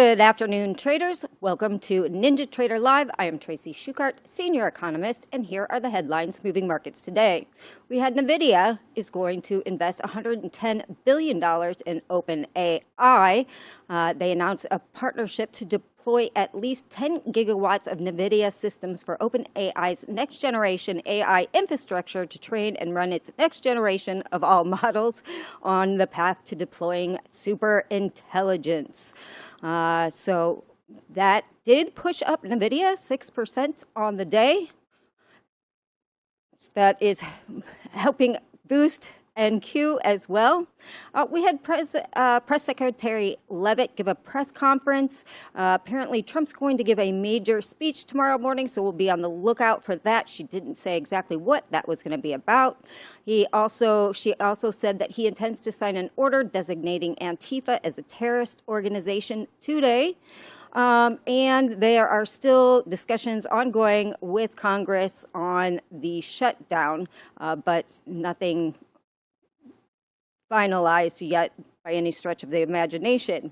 Good afternoon, traders. Welcome to NinjaTrader Live. I am Tracy Shuchart, Senior Economist, and here are the headlines moving markets today. We had NVIDIA is going to invest $110 billion in OpenAI. They announced a partnership to deploy at least 10 gigawatts of NVIDIA systems for OpenAI's next-generation AI infrastructure to train and run its next generation of all models on the path to deploying super intelligence. So that did push up NVIDIA 6% on the day. That is helping boost NQ as well. We had Press Secretary Leavitt give a press conference. Apparently, Trump's going to give a major speech tomorrow morning, so we'll be on the lookout for that. She didn't say exactly what that was going to be about. She also said that he intends to sign an order designating Antifa as a terrorist organization today. And there are still discussions ongoing with Congress on the shutdown, but nothing finalized yet by any stretch of the imagination.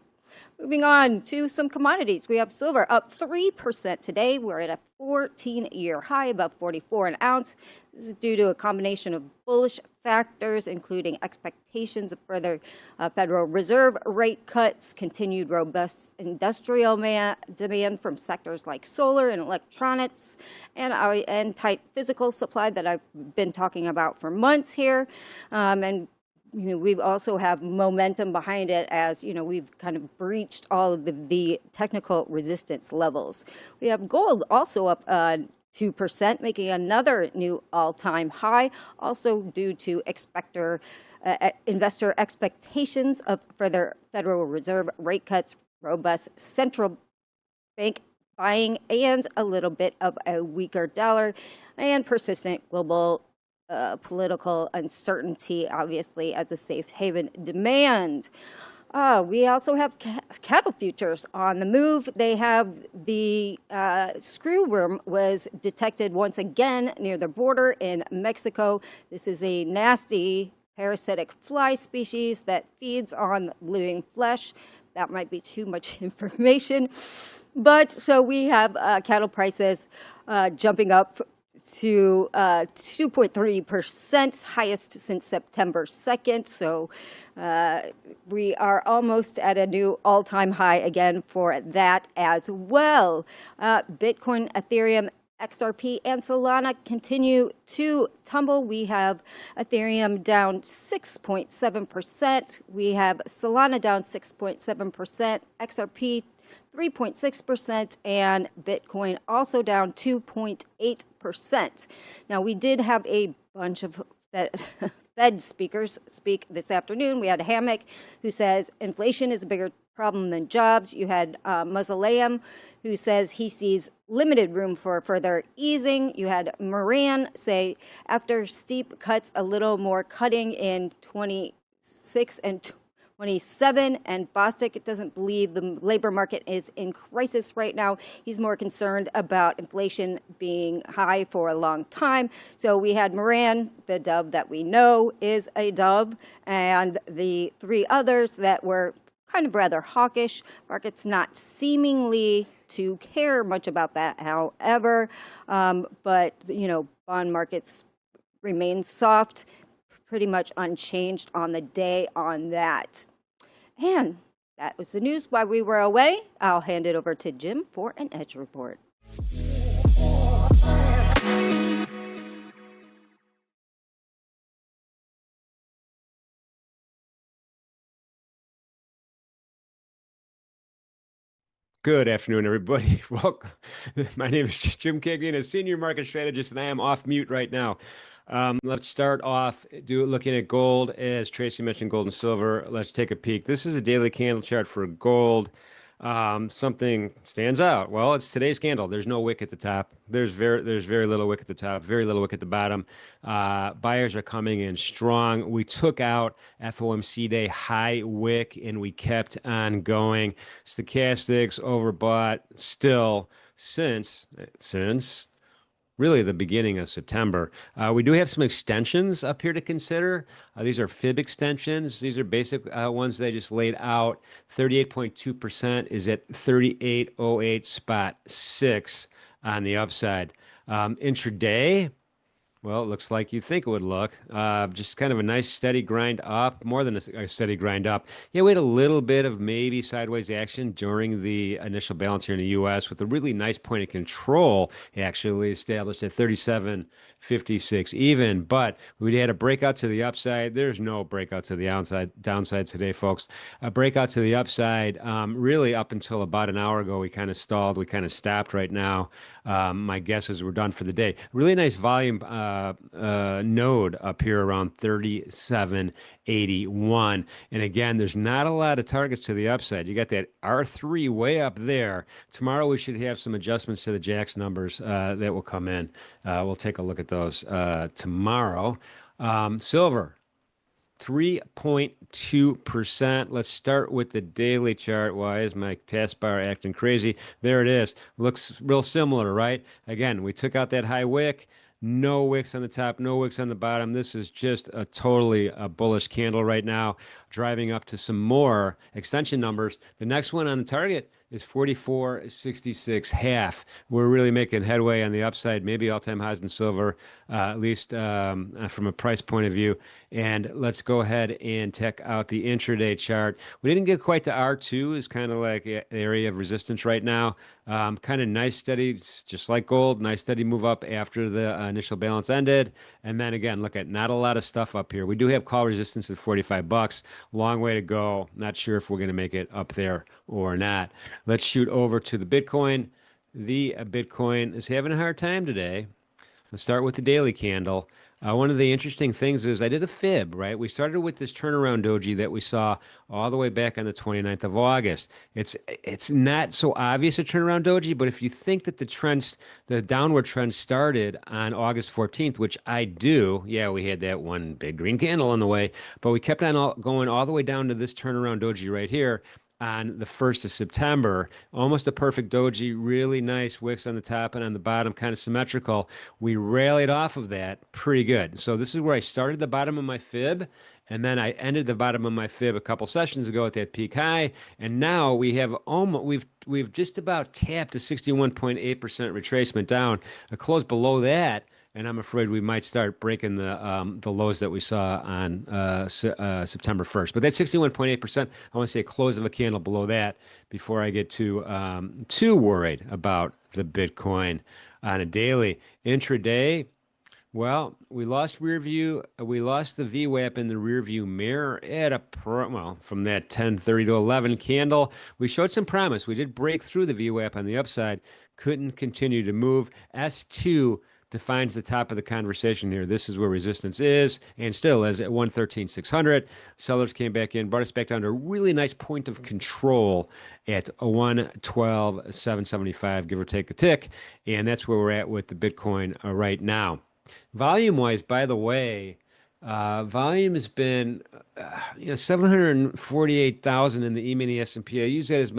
Moving on to some commodities. We have silver up 3% today. We're at a 14-year high, above 44 an ounce. This is due to a combination of bullish factors, including expectations of further Federal Reserve rate cuts, continued robust industrial demand from sectors like solar and electronics, and tight physical supply that I've been talking about for months here. And we also have momentum behind it as, we've kind of breached all of the technical resistance levels. We have gold also up 2%, making another new all-time high, also due to investor expectations of further Federal Reserve rate cuts, robust central bank buying, and a little bit of a weaker dollar, and persistent global political uncertainty, obviously, as a safe haven demand. We also have cattle futures on the move. They have the screw worm was detected once again near the border in Mexico. This is a nasty parasitic fly species that feeds on living flesh. That might be too much information. But so we have cattle prices jumping up to 2.3%, highest since September 2nd. So we are almost at a new all-time high again for that as well. Bitcoin, Ethereum, XRP, and Solana continue to tumble. We have Ethereum down 6.7%. We have Solana down 6.7%, XRP 3.6%, and Bitcoin also down 2.8%. Now, we did have a bunch of Fed speakers speak this afternoon. We had Hammock, who says inflation is a bigger problem than jobs. You had Mausoleum, who says he sees limited room for further easing. You had Moran say after steep cuts, a little more cutting in 26 and 27, and Bostic doesn't believe the labor market is in crisis right now. He's more concerned about inflation being high for a long time. So we had Moran, the dove that we know is a dove, and the three others that were kind of rather hawkish. Markets not seemingly to care much about that, however, but bond markets remain soft, pretty much unchanged on the day on that. And that was the news while we were away. I'll hand it over to Jim for an Edge report. Good afternoon, everybody. Welcome. My name is Jim Cagnina, Senior Market Strategist, and I am off mute right now. Let's start off looking at gold. As Tracy mentioned, gold and silver. Let's take a peek. This is a daily candle chart for gold. Something stands out. Well, it's today's candle. There's no wick at the top. There's very little wick at the top, very little wick at the bottom. Buyers are coming in strong. We took out FOMC day high wick and we kept on going. Stochastics overbought still since really the beginning of September. We do have some extensions up here to consider. These are fib extensions. These are basic ones they just laid out. 38.2% is at 3808 spot 6 on the upside. Intraday. Well, it looks like you think it would look. Just kind of a nice steady grind up, more than a steady grind up. Yeah, we had a little bit of maybe sideways action during the initial balance here in the U.S. with a really nice point of control actually established at 37.56 even. But we had a breakout to the upside. There's no breakout to the downside today, folks. A breakout to the upside, really up until about an hour ago, we kind of stalled. We kind of stopped right now. My guess is we're done for the day. Really nice volume node up here around 37.81. And again, there's not a lot of targets to the upside. You got that R3 way up there. Tomorrow we should have some adjustments to the JAX numbers that will come in. We'll take a look at those tomorrow. Silver. 3.2%. Let's start with the daily chart. Why is my taskbar acting crazy? There it is. Looks real similar, right? Again, we took out that high wick. No wicks on the top, no wicks on the bottom. This is just a totally bullish candle right now, driving up to some more extension numbers. The next one on the target is 44.66 half. We're really making headway on the upside, maybe all-time highs in silver, at least from a price point of view. And let's go ahead and check out the intraday chart. We didn't get quite to R2, is kind of like an area of resistance right now. Kind of nice, steady, just like gold, nice steady move up after the initial balance ended. And then again, look at not a lot of stuff up here. We do have call resistance at 45 bucks. Long way to go. Not sure if we're going to make it up there or not. Let's shoot over to the Bitcoin. The Bitcoin is having a hard time today. Let's start with the daily candle. One of the interesting things is I did a fib, right? We started with this turnaround doji that we saw all the way back on the 29th of August. It's not so obvious a turnaround doji, but if you think that the downward trend started on August 14th, which I do, yeah, we had that one big green candle on the way, but we kept on going all the way down to this turnaround doji right here on the 1st of September. Almost a perfect doji, really nice wicks on the top and on the bottom, kind of symmetrical. We rallied off of that pretty good. So this is where I started the bottom of my fib, and then I ended the bottom of my fib a couple sessions ago at that peak high, and now we have almost we've just about tapped a 61.8% retracement down. A close below that, and I'm afraid we might start breaking the lows that we saw on September 1st. But that 61.8%, I want to say a close of a candle below that before I get too worried about the Bitcoin on a daily. Intraday, well, we lost the VWAP in the rear view mirror at from that 10:30 to 11 candle. We showed some promise. We did break through the VWAP on the upside, couldn't continue to move. S2 defines the top of the conversation here. This is where resistance is and still is at 113,600. Sellers came back in, brought us back down to a really nice point of control at 112,775, give or take a tick. And that's where we're at with the Bitcoin right now. Volume-wise, by the way, volume has been 748,000 in the E-mini S&P. I use that as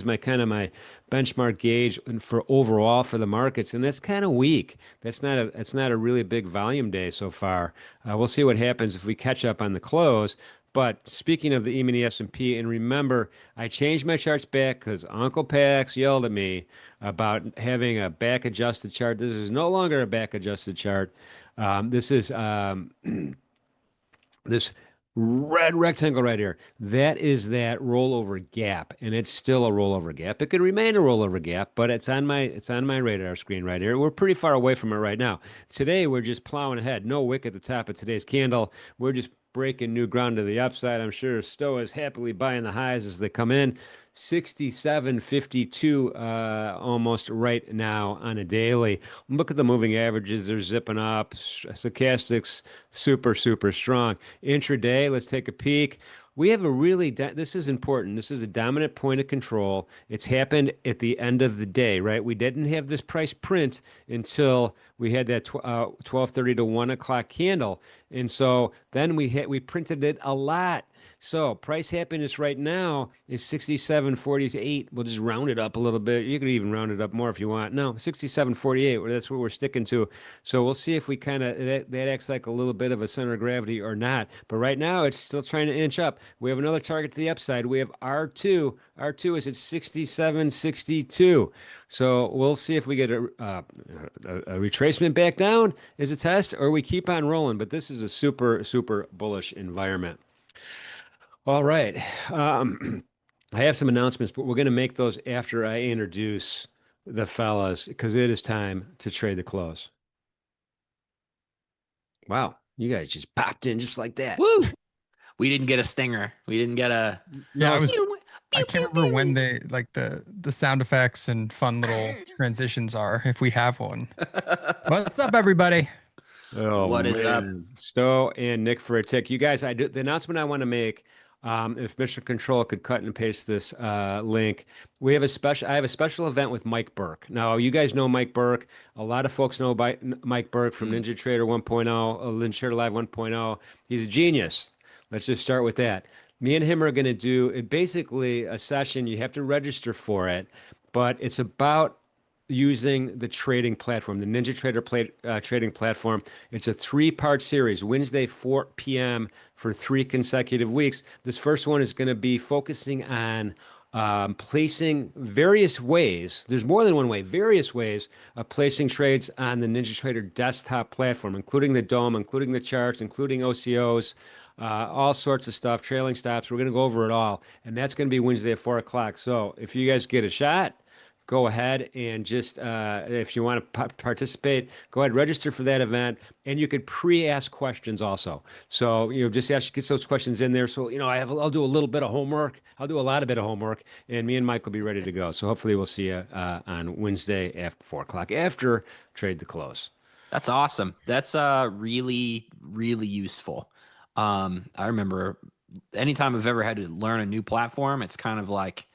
my kind of my benchmark gauge for overall for the markets, and that's kind of weak. It's not a really big volume day so far. We'll see what happens if we catch up on the close. But speaking of the E-mini S&P, and remember, I changed my charts back because Uncle Pax yelled at me about having a back-adjusted chart. This is no longer a back-adjusted chart. This is this red rectangle right here. That is that rollover gap, and it's still a rollover gap. It could remain a rollover gap, but it's on my radar screen right here. We're pretty far away from it right now. Today we're just plowing ahead. No wick at the top of today's candle. We're just breaking new ground to the upside. I'm sure Stowe is happily buying the highs as they come in. 67.52 almost right now on a daily. Look at the moving averages. They're zipping up. Stochastics super strong. Intraday, let's take a peek. We have this is important. This is a dominant point of control. It's happened at the end of the day, right? We didn't have this price print until we had that 12:30 to 1 o'clock candle. And so then we printed it a lot So price happiness right now is 67.48. We'll just round it up a little bit. You could even round it up more if you want. No, 67.48. That's what we're sticking to. So we'll see if we kind of that acts like a little bit of a center of gravity or not. But right now it's still trying to inch up. We have another target to the upside. We have R2. R2 is at 67.62. So we'll see if we get a retracement back down as a test, or we keep on rolling. But this is a super, super bullish environment. All right. I have some announcements, but we're going to make those after I introduce the fellas because it is time to trade the close. Wow. You guys just popped in just like that. Woo! We didn't get a stinger. We didn't get a. Yeah, No, I can't remember when they like the sound effects and fun little transitions are, if we have one. What's up, everybody? Oh, What is up? Stowe and Nick for a tick. You guys, the announcement I want to make. If Mission Control could cut and paste this link, I have a special event with Mike Burke. Now, you guys know Mike Burke. A lot of folks know about Mike Burke from NinjaTrader 1.0, NinjaTrader Live 1.0. He's a genius. Let's just start with that. Me and him are going to do basically a session. You have to register for it, but it's about using the trading platform, the NinjaTrader trading platform. It's a 3-part series, Wednesday, 4 p.m. for 3 consecutive weeks. This first one is going to be focusing on placing various ways. There's more than one way, various ways of placing trades on the NinjaTrader desktop platform, including the DOM, including the charts, including OCOs, all sorts of stuff, trailing stops. We're going to go over it all. And that's going to be Wednesday at 4 o'clock. So if you guys get a shot, go ahead and just, if you want to participate, go ahead, register for that event, and you could pre-ask questions also. So, just get those questions in there. So, I'll do a little bit of homework. I'll do a lot of bit of homework, and me and Mike will be ready to go. So hopefully we'll see you on Wednesday after 4 o'clock after trade the close. That's awesome. That's really, really useful. I remember anytime I've ever had to learn a new platform, it's kind of like,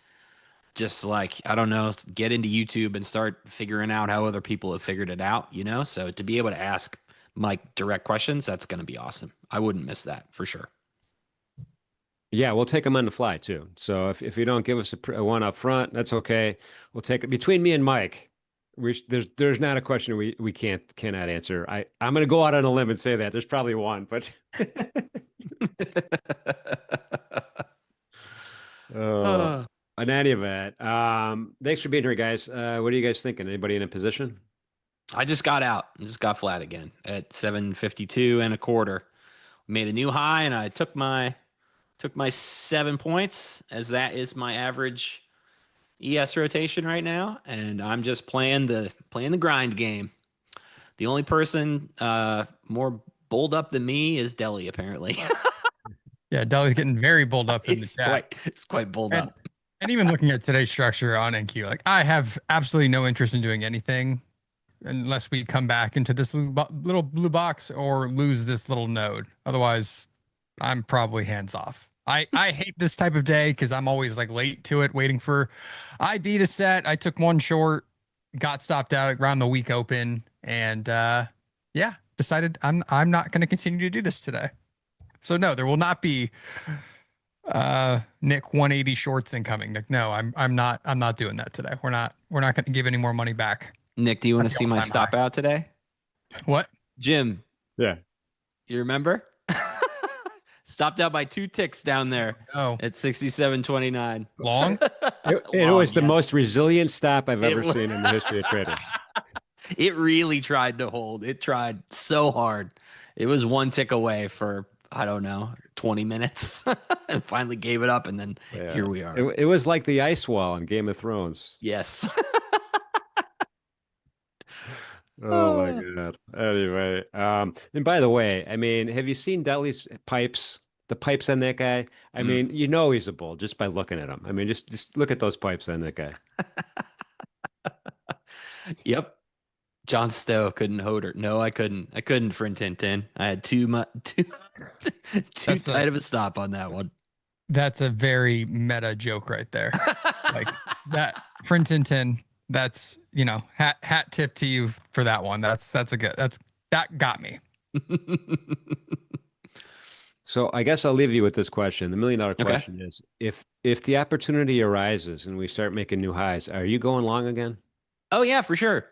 just like, I don't know, get into YouTube and start figuring out how other people have figured it out, So to be able to ask Mike direct questions, that's going to be awesome. I wouldn't miss that for sure. Yeah, we'll take them on the fly too. So if you don't give us a one up front, that's okay. We'll take it between me and Mike. There's not a question we cannot answer. I'm going to go out on a limb and say that there's probably one, but in any event, thanks for being here, guys. What are you guys thinking? Anybody in a position? I just got out. I just got flat again at 752 and a quarter. Made a new high, and I took my 7 points, as that is my average ES rotation right now, and I'm just playing the grind game. The only person more bowled up than me is Deli, apparently. Yeah, Deli's getting very bowled up in the chat. It's quite bowled up. And even looking at today's structure on NQ, like I have absolutely no interest in doing anything unless we come back into this little blue box or lose this little node. Otherwise, I'm probably hands off. I hate this type of day because I'm always like late to it, waiting for IB to set. I took one short, got stopped out around the week open, and decided I'm not going to continue to do this today. So no, there will not be Nick 180 shorts incoming. Nick, no, I'm not doing that today. We're not going to give any more money back. Nick, do you want to see my stop out today? What? Jim. Yeah. You remember? Stopped out by 2 ticks down there at 67.29. Long? It was the most resilient stop I've ever seen in the history of traders. It really tried to hold. It tried so hard. It was 1 tick away for, I don't know, 20 minutes and finally gave it up. And then here we are. It was like the ice wall in Game of Thrones. Yes. Oh my God. Anyway, and by the way, I mean, have you seen Dudley's pipes? The pipes on that guy? I mean, he's a bull just by looking at him. I mean, just look at those pipes on that guy. Yep. John Stowe couldn't hold her. No, I couldn't. I couldn't for Tintin. I had too tight of a stop on that one. That's a very meta joke right there. Like that Tintin. That's, hat tip to you for that one. That got me. So I guess I'll leave you with this question. The million dollar Okay. question is if the opportunity arises and we start making new highs, are you going long again? Oh yeah, for sure.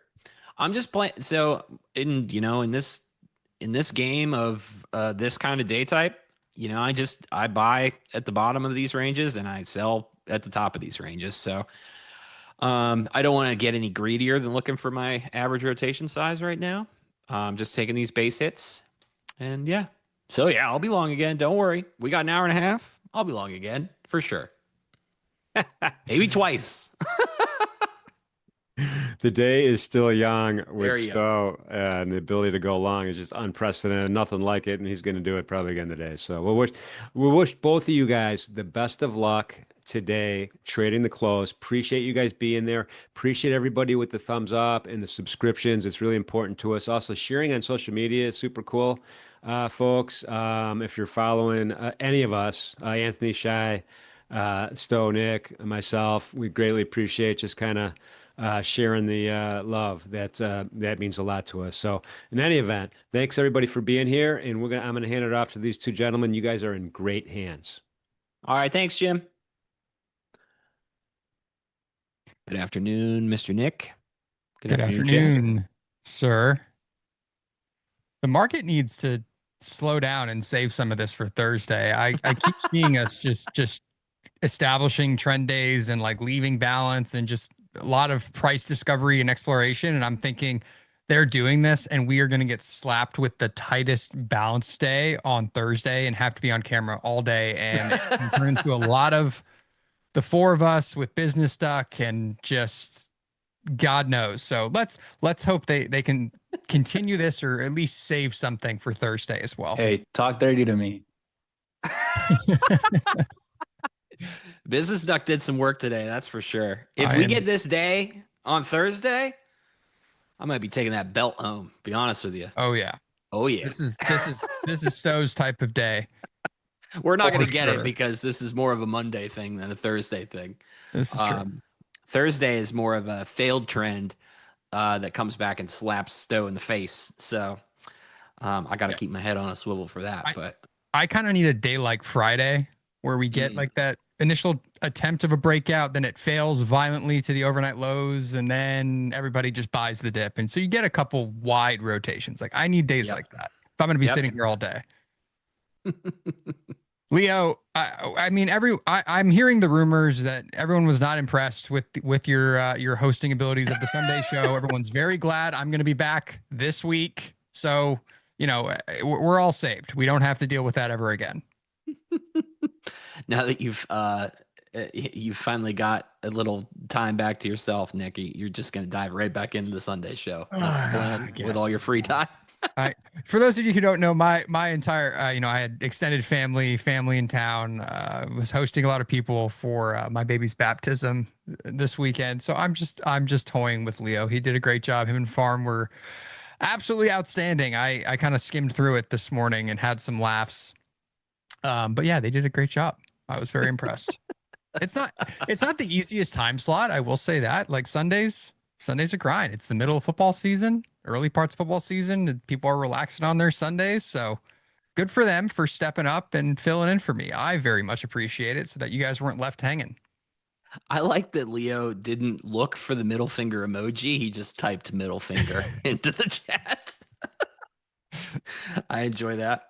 I'm just playing. So in this game of this kind of day type, I buy at the bottom of these ranges and I sell at the top of these ranges. So I don't want to get any greedier than looking for my average rotation size right now. Just taking these base hits, and yeah. So yeah, I'll be long again. Don't worry. We got an hour and a half. I'll be long again for sure. Maybe twice. The day is still young with Very young. Stowe, and the ability to go long is just unprecedented. Nothing like it, and he's going to do it probably again today. So we wish both of you guys the best of luck today trading the close. Appreciate you guys being there. Appreciate everybody with the thumbs up and the subscriptions. It's really important to us. Also, sharing on social media is super cool, folks. If you're following any of us, Anthony, Shy, Stowe, Nick, myself, we greatly appreciate just kind of sharing the love. That means a lot to us. So, in any event, thanks everybody for being here, and I'm gonna hand it off to these two gentlemen. You guys are in great hands. All right. Thanks, Jim. Good afternoon, Mr. Nick. Good afternoon, Jim. afternoon, sir. The market needs to slow down and save some of this for Thursday. I keep seeing us just establishing trend days and like leaving balance and just a lot of price discovery and exploration. And I'm thinking they're doing this and we are going to get slapped with the tightest balance day on Thursday and have to be on camera all day. And it can turn into a lot of the four of us with business stuck and just God knows. So let's hope they can continue this or at least save something for Thursday as well. Hey, talk dirty to me. Business Duck did some work today, that's for sure. If we get this day on Thursday, I might be taking that belt home. Be honest with you. Oh yeah. Oh yeah. This is Stowe's type of day. We're not going to For get sure. it because this is more of a Monday thing than a Thursday thing. This is true. Thursday is more of a failed trend that comes back and slaps Stowe in the face. So I got to keep my head on a swivel for that. But I kind of need a day like Friday where we get like that initial attempt of a breakout, then it fails violently to the overnight lows, and then everybody just buys the dip. And so you get a couple wide rotations. Like I need days like that if I'm going to be sitting here all day. Leo, I'm hearing the rumors that everyone was not impressed with your hosting abilities of the Sunday show. Everyone's very glad I'm going to be back this week. So, we're all saved. We don't have to deal with that ever again. Now that you've finally got a little time back to yourself, Nick, you're just going to dive right back into the Sunday show. That's the plan with all your free time. For those of you who don't know, my entire, I had extended family in town, was hosting a lot of people for my baby's baptism this weekend. So I'm just toying with Leo. He did a great job. Him and Farm were absolutely outstanding. I kind of skimmed through it this morning and had some laughs. But yeah, they did a great job. I was very impressed. It's not the easiest time slot. I will say that. Like Sundays a grind. It's the middle of football season, early parts of football season, and people are relaxing on their Sundays. So good for them for stepping up and filling in for me. I very much appreciate it so that you guys weren't left hanging. I like that Leo didn't look for the middle finger emoji. He just typed middle finger into the chat. I enjoy that.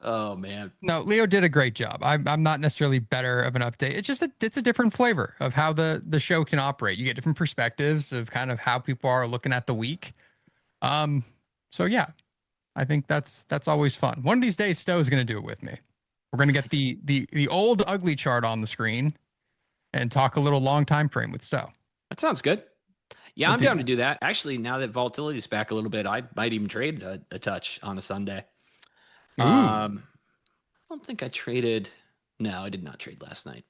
Oh man. No, Leo did a great job. I'm not necessarily better of an update. It's a different flavor of how the show can operate. You get different perspectives of kind of how people are looking at the week. So yeah, I think that's always fun. One of these days, Stowe's going to do it with me. We're going to get the old ugly chart on the screen and talk a little long time frame with Stowe. That sounds good. Yeah, I'm down to do that. Actually, now that volatility is back a little bit, I might even trade a touch on a Sunday. I don't think I traded. No, I did not trade last night.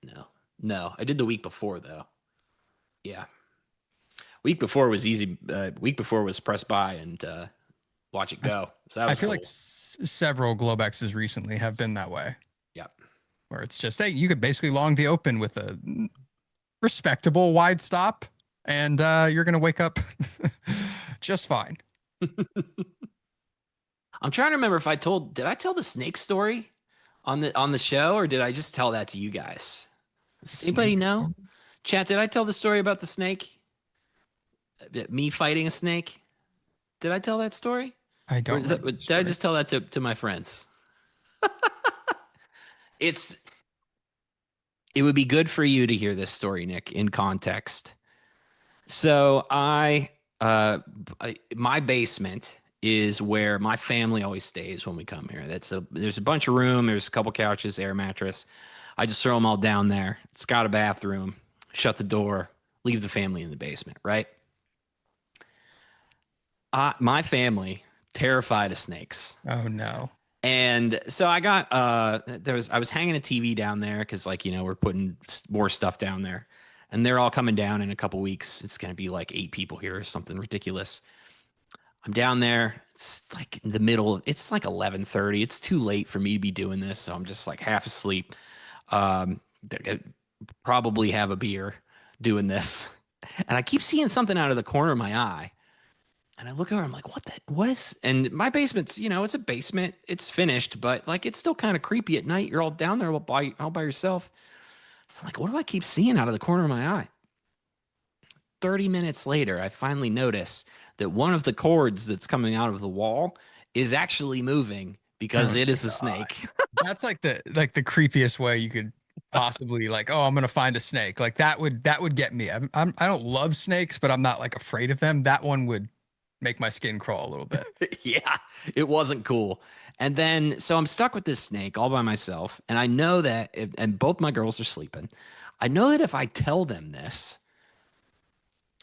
No, I did the week before though. Yeah, week before was easy. Week before was press buy and watch it go. So that was I feel cool. like several Globexes recently have been that way. Yeah, where it's just, hey, you could basically long the open with a respectable wide stop, and you're going to wake up just fine. I'm trying to remember if did I tell the snake story on the show, or did I just tell that to you guys? Does anybody Snakes. know? Chat, did I tell the story about the snake? Me fighting a snake? Did I tell that story? I Or don't is that, remember the did I story. just tell that to my friends? It's it would be good for you to hear this story, Nick, in context. So my basement is where my family always stays when we come here. There's a bunch of room. There's a couple couches, air mattress. I just throw them all down there. It's got a bathroom. Shut the door. Leave the family in the basement. Right. My family terrified of snakes. Oh no. And so I got I was hanging a TV down there because, like, we're putting more stuff down there, and they're all coming down in a couple weeks. It's gonna be like 8 people here or something ridiculous. I'm down there. It's like in the middle. It's like 11:30. It's too late for me to be doing this, so I'm just like half asleep. Um, Probably have a beer doing this, and I keep seeing something out of the corner of my eye. And I look over, I'm like, what is, and my basement's, it's a basement. It's finished, but like, it's still kind of creepy at night. You're all down there all by yourself. So I'm like, what do I keep seeing out of the corner of my eye? 30 minutes later, I finally notice that one of the cords that's coming out of the wall is actually moving because Oh it my is a God. snake. That's like the creepiest way you could possibly, like, oh, I'm gonna find a snake. Like that would get me. I don't love snakes, but I'm not like afraid of them. That one would make my skin crawl a little bit. Yeah, it wasn't cool. And then, so I'm stuck with this snake all by myself. And I know that, and both my girls are sleeping. I know that if I tell them this,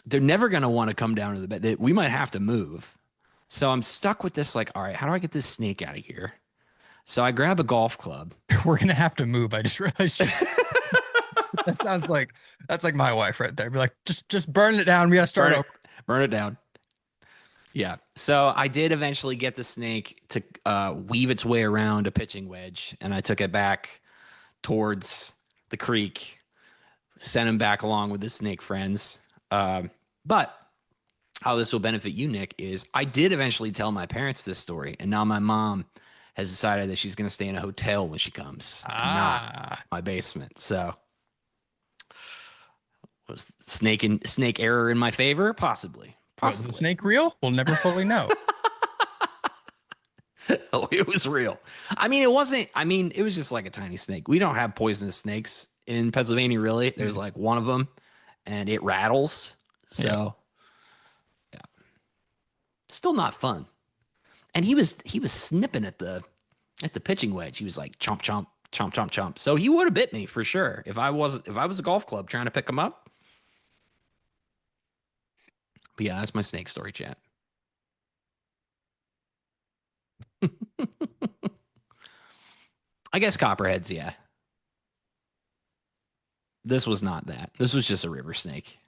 they're never going to want to come down to the bed. We might have to move. So I'm stuck with this, like, all right, how do I get this snake out of here? So I grab a golf club. We're gonna have to move. I just realized. That sounds like that's like my wife right there. Be like, just burn it down. We gotta start over. Burn it down. Yeah. So I did eventually get the snake to weave its way around a pitching wedge, and I took it back towards the creek, sent him back along with his snake friends. But how this will benefit you, Nick, is I did eventually tell my parents this story, and now my mom has decided that she's going to stay in a hotel when she comes, not my basement. So was snake error in my favor? Possibly. Was the snake real? We'll never fully know. Oh, it was real. I mean, it wasn't. I mean, it was just like a tiny snake. We don't have poisonous snakes in Pennsylvania, really. There's like one of them, and it rattles. So, yeah, still not fun. And he was snipping at the pitching wedge. He was like chomp chomp chomp chomp chomp. So he would have bit me for sure if I was a golf club trying to pick him up. But yeah, that's my snake story, chat. I guess copperheads, yeah. This was not that. This was just a river snake.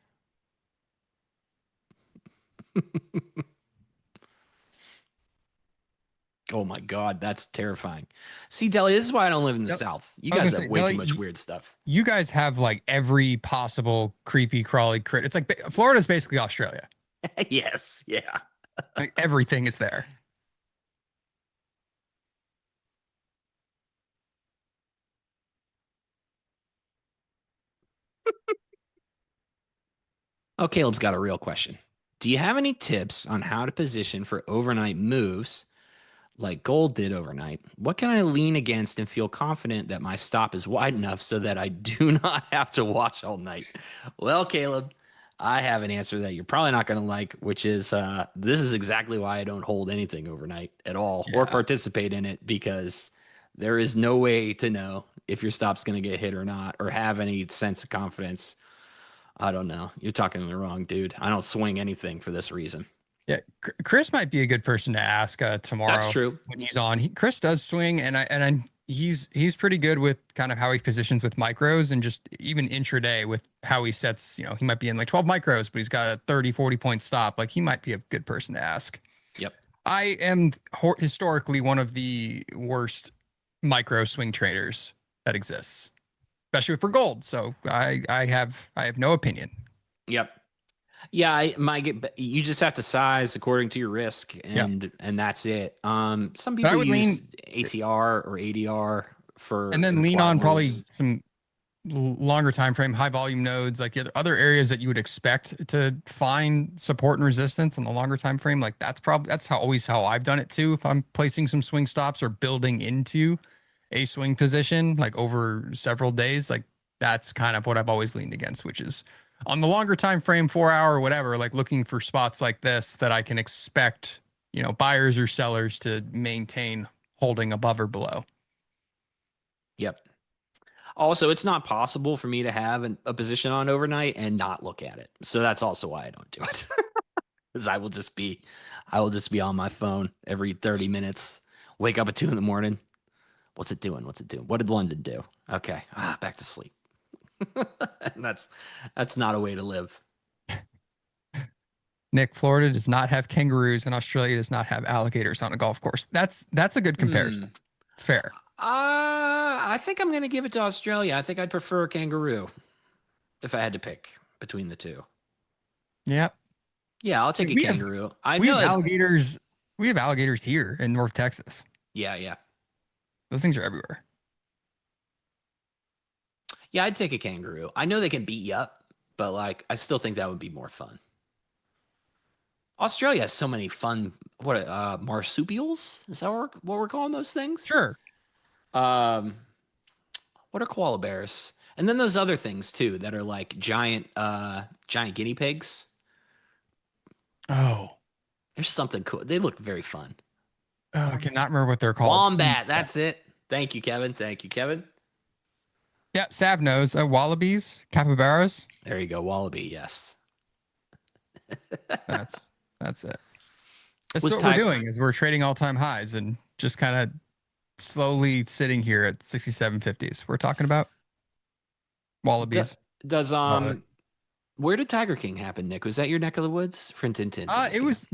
Oh my God, that's terrifying. See, Deli, this is why I don't live in the South. You guys have way too much weird stuff. You guys have like every possible creepy, crawly crit. It's like Florida's basically Australia. Yes, yeah. Like everything is there. Oh, Caleb's got a real question. Do you have any tips on how to position for overnight moves like gold did overnight? What can I lean against and feel confident that my stop is wide enough so that I do not have to watch all night? Well, Caleb, I have an answer that you're probably not going to like, which is this is exactly why I don't hold anything overnight at all or participate in it, because there is no way to know if your stop's going to get hit or not, or have any sense of confidence. I don't know. You're talking to the wrong dude. I don't swing anything for this reason. Yeah, Chris might be a good person to ask tomorrow. That's true. When he's on, Chris does swing, and he's pretty good with kind of how he positions with micros and just even intraday with how he sets. He might be in like 12 micros, but he's got a 30-40 point stop. Like, he might be a good person to ask. Yep. I am historically one of the worst micro swing traders that exists, especially for gold. So I have no opinion. Yep. Yeah, you just have to size according to your risk, Yeah. and that's it. Some But I people would use lean ATR or ADR and for then lean quiet on probably moves. some longer time frame, high volume nodes, like the other areas that you would expect to find support and resistance on the longer time frame. Like that's how I've done it too. If I'm placing some swing stops or building into a swing position like over several days, like that's kind of what I've always leaned against, which is on the longer time frame, 4 hour or whatever, like looking for spots like this that I can expect, buyers or sellers to maintain holding above or below. Yep. Also, it's not possible for me to have a position on overnight and not look at it. So that's also why I don't do it. Because I will just be on my phone every 30 minutes. Wake up at 2 in the morning. What's it doing? What's it doing? What did London do? Okay, back to sleep. And that's not a way to live. Nick, Florida does not have kangaroos and Australia does not have alligators on a golf course. That's a good comparison. It's fair. I think I'm going to give it to Australia. I think I'd prefer a kangaroo if I had to pick between the two. Yeah. Yeah, I'll take a We have kangaroo. I we have know. alligators. We have alligators here in North Texas. Yeah. Those things are everywhere. Yeah, I'd take a kangaroo. I know they can beat you up, but like I still think that would be more fun. Australia has so many fun marsupials? Is that what we're calling those things? Sure. Um what are koala bears? And then those other things too that are like giant guinea pigs. Oh. There's something cool. They look very fun. I cannot remember what they're called. Wombat, that's it. Thank you, Kevin. Yeah, Sav knows. Wallabies, capybaras. There you go, wallaby. Yes. That's it. That's Was what we're doing is we're trading all-time highs and just kind of slowly sitting here at 67.50s. We're talking about wallabies. Does where did Tiger King happen, Nick? Was that your neck of the woods? It was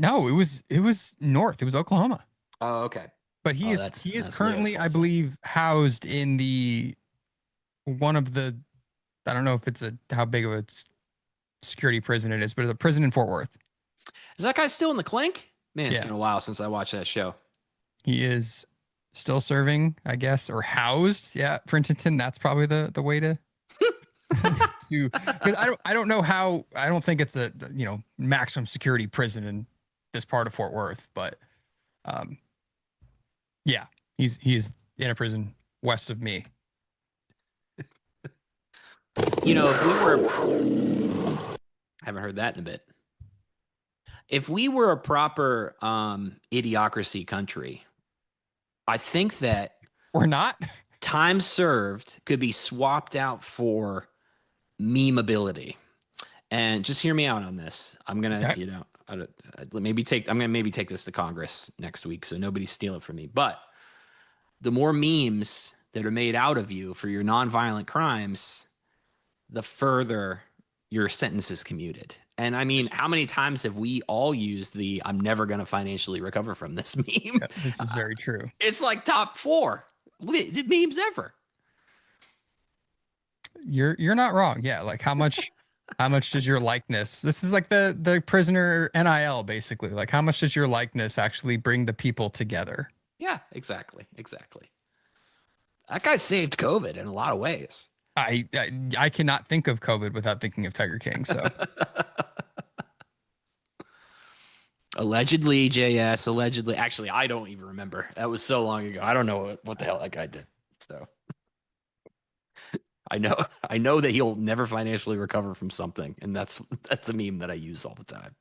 north. It was Oklahoma. Oh, okay. But he is currently, I believe, housed in one of the, I don't know if it's how big of a security prison it is, but it's a prison in Fort Worth. Is that guy still in the clink? Man, it's Yeah. been a while since I watched that show. He is still serving, I guess, or housed. Yeah, Princeton. That's probably the way to. Because I don't know how. I don't think it's a maximum security prison in this part of Fort Worth, but yeah, he's in a prison west of me. If we were, I haven't heard that in a bit. If we were a proper idiocracy country, I think that we're not. Time served could be swapped out for memeability. And just hear me out on this. I'm gonna, maybe take this to Congress next week, so nobody steal it from me. But the more memes that are made out of you for your nonviolent crimes, the further your sentence is commuted. And I mean, how many times have we all used the "I'm never going to financially recover from this" meme? Yeah, this is very true. It's like top 4 memes ever. You're not wrong. Yeah, like how much does your likeness? This is like the prisoner NIL basically. Like how much does your likeness actually bring the people together? Yeah, exactly. That guy saved COVID in a lot of ways. I cannot think of COVID without thinking of Tiger King. So allegedly, JS, allegedly. Actually, I don't even remember. That was so long ago. I don't know what the hell that guy did. So I know that he'll never financially recover from something, and that's a meme that I use all the time.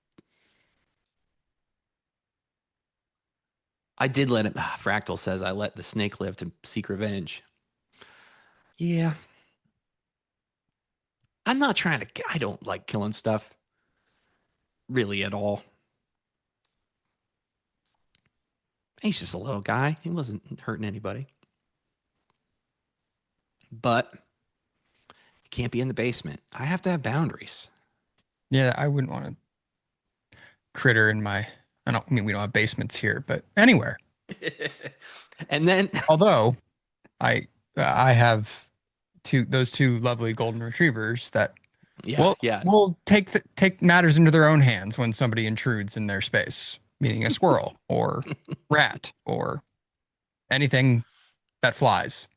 I did let him. Fractal says I let the snake live to seek revenge. Yeah. I'm not trying to. I don't like killing stuff. Really at all. He's just a little guy. He wasn't hurting anybody. But he can't be in the basement. I have to have boundaries. Yeah, I wouldn't want to critter in my. I mean we don't have basements here, but anywhere. And then, although I have those two lovely golden retrievers that Yeah, yeah. we'll take matters into their own hands when somebody intrudes in their space, meaning a squirrel or rat or anything that flies.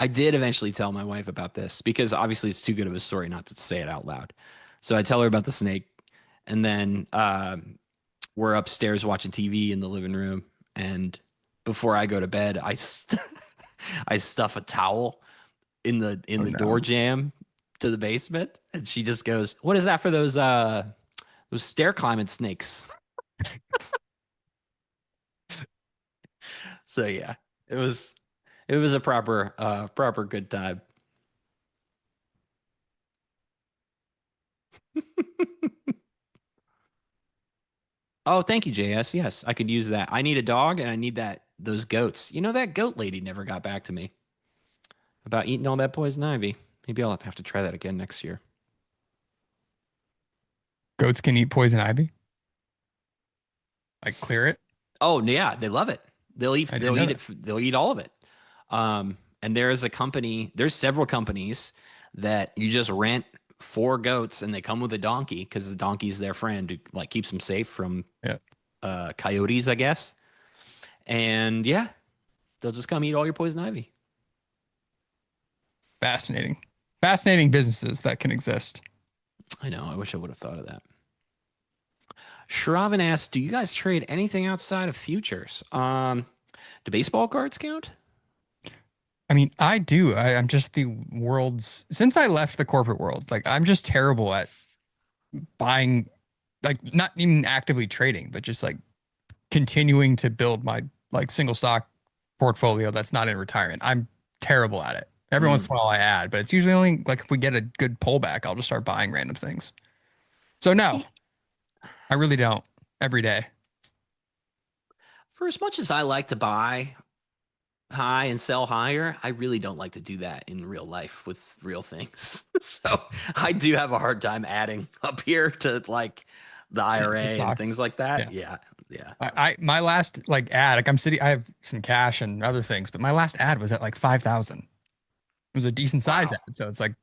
I did eventually tell my wife about this because obviously it's too good of a story not to say it out loud. So I tell her about the snake, and then we're upstairs watching TV in the living room, and before I go to bed, I stuff a towel in the door jamb to the basement, and she just goes, "What is that for those stair climbing snakes?" So yeah, it was a proper good time. Oh, thank you, JS. Yes, I could use that. I need a dog and I need those goats. You know, that goat lady never got back to me about eating all that poison ivy. Maybe I'll have to try that again next year. Goats can eat poison ivy? Like clear it? Oh, yeah, they love it. They'll eat it. They'll eat all of it. And there's several companies that you just rent 4 goats and they come with a donkey because the donkey's their friend who like keeps them safe from coyotes, I guess. And yeah, they'll just come eat all your poison ivy. Fascinating businesses that can exist. I know. I wish I would have thought of that. Shravan asks, do you guys trade anything outside of futures? Do baseball cards count? I mean, I do. I'm just since I left the corporate world, like I'm just terrible at buying, like not even actively trading, but just like continuing to build my like single stock portfolio that's not in retirement. I'm terrible at it. Every once in a while I add, but it's usually only like if we get a good pullback, I'll just start buying random things. So no, I really don't every day. For as much as I like to buy high and sell higher, I really don't like to do that in real life with real things. So I do have a hard time adding up here to like the IRA and things like that. Yeah. My last like ad, like I have some cash and other things, but my last ad was at like 5,000. It was a decent size ad, so it's like,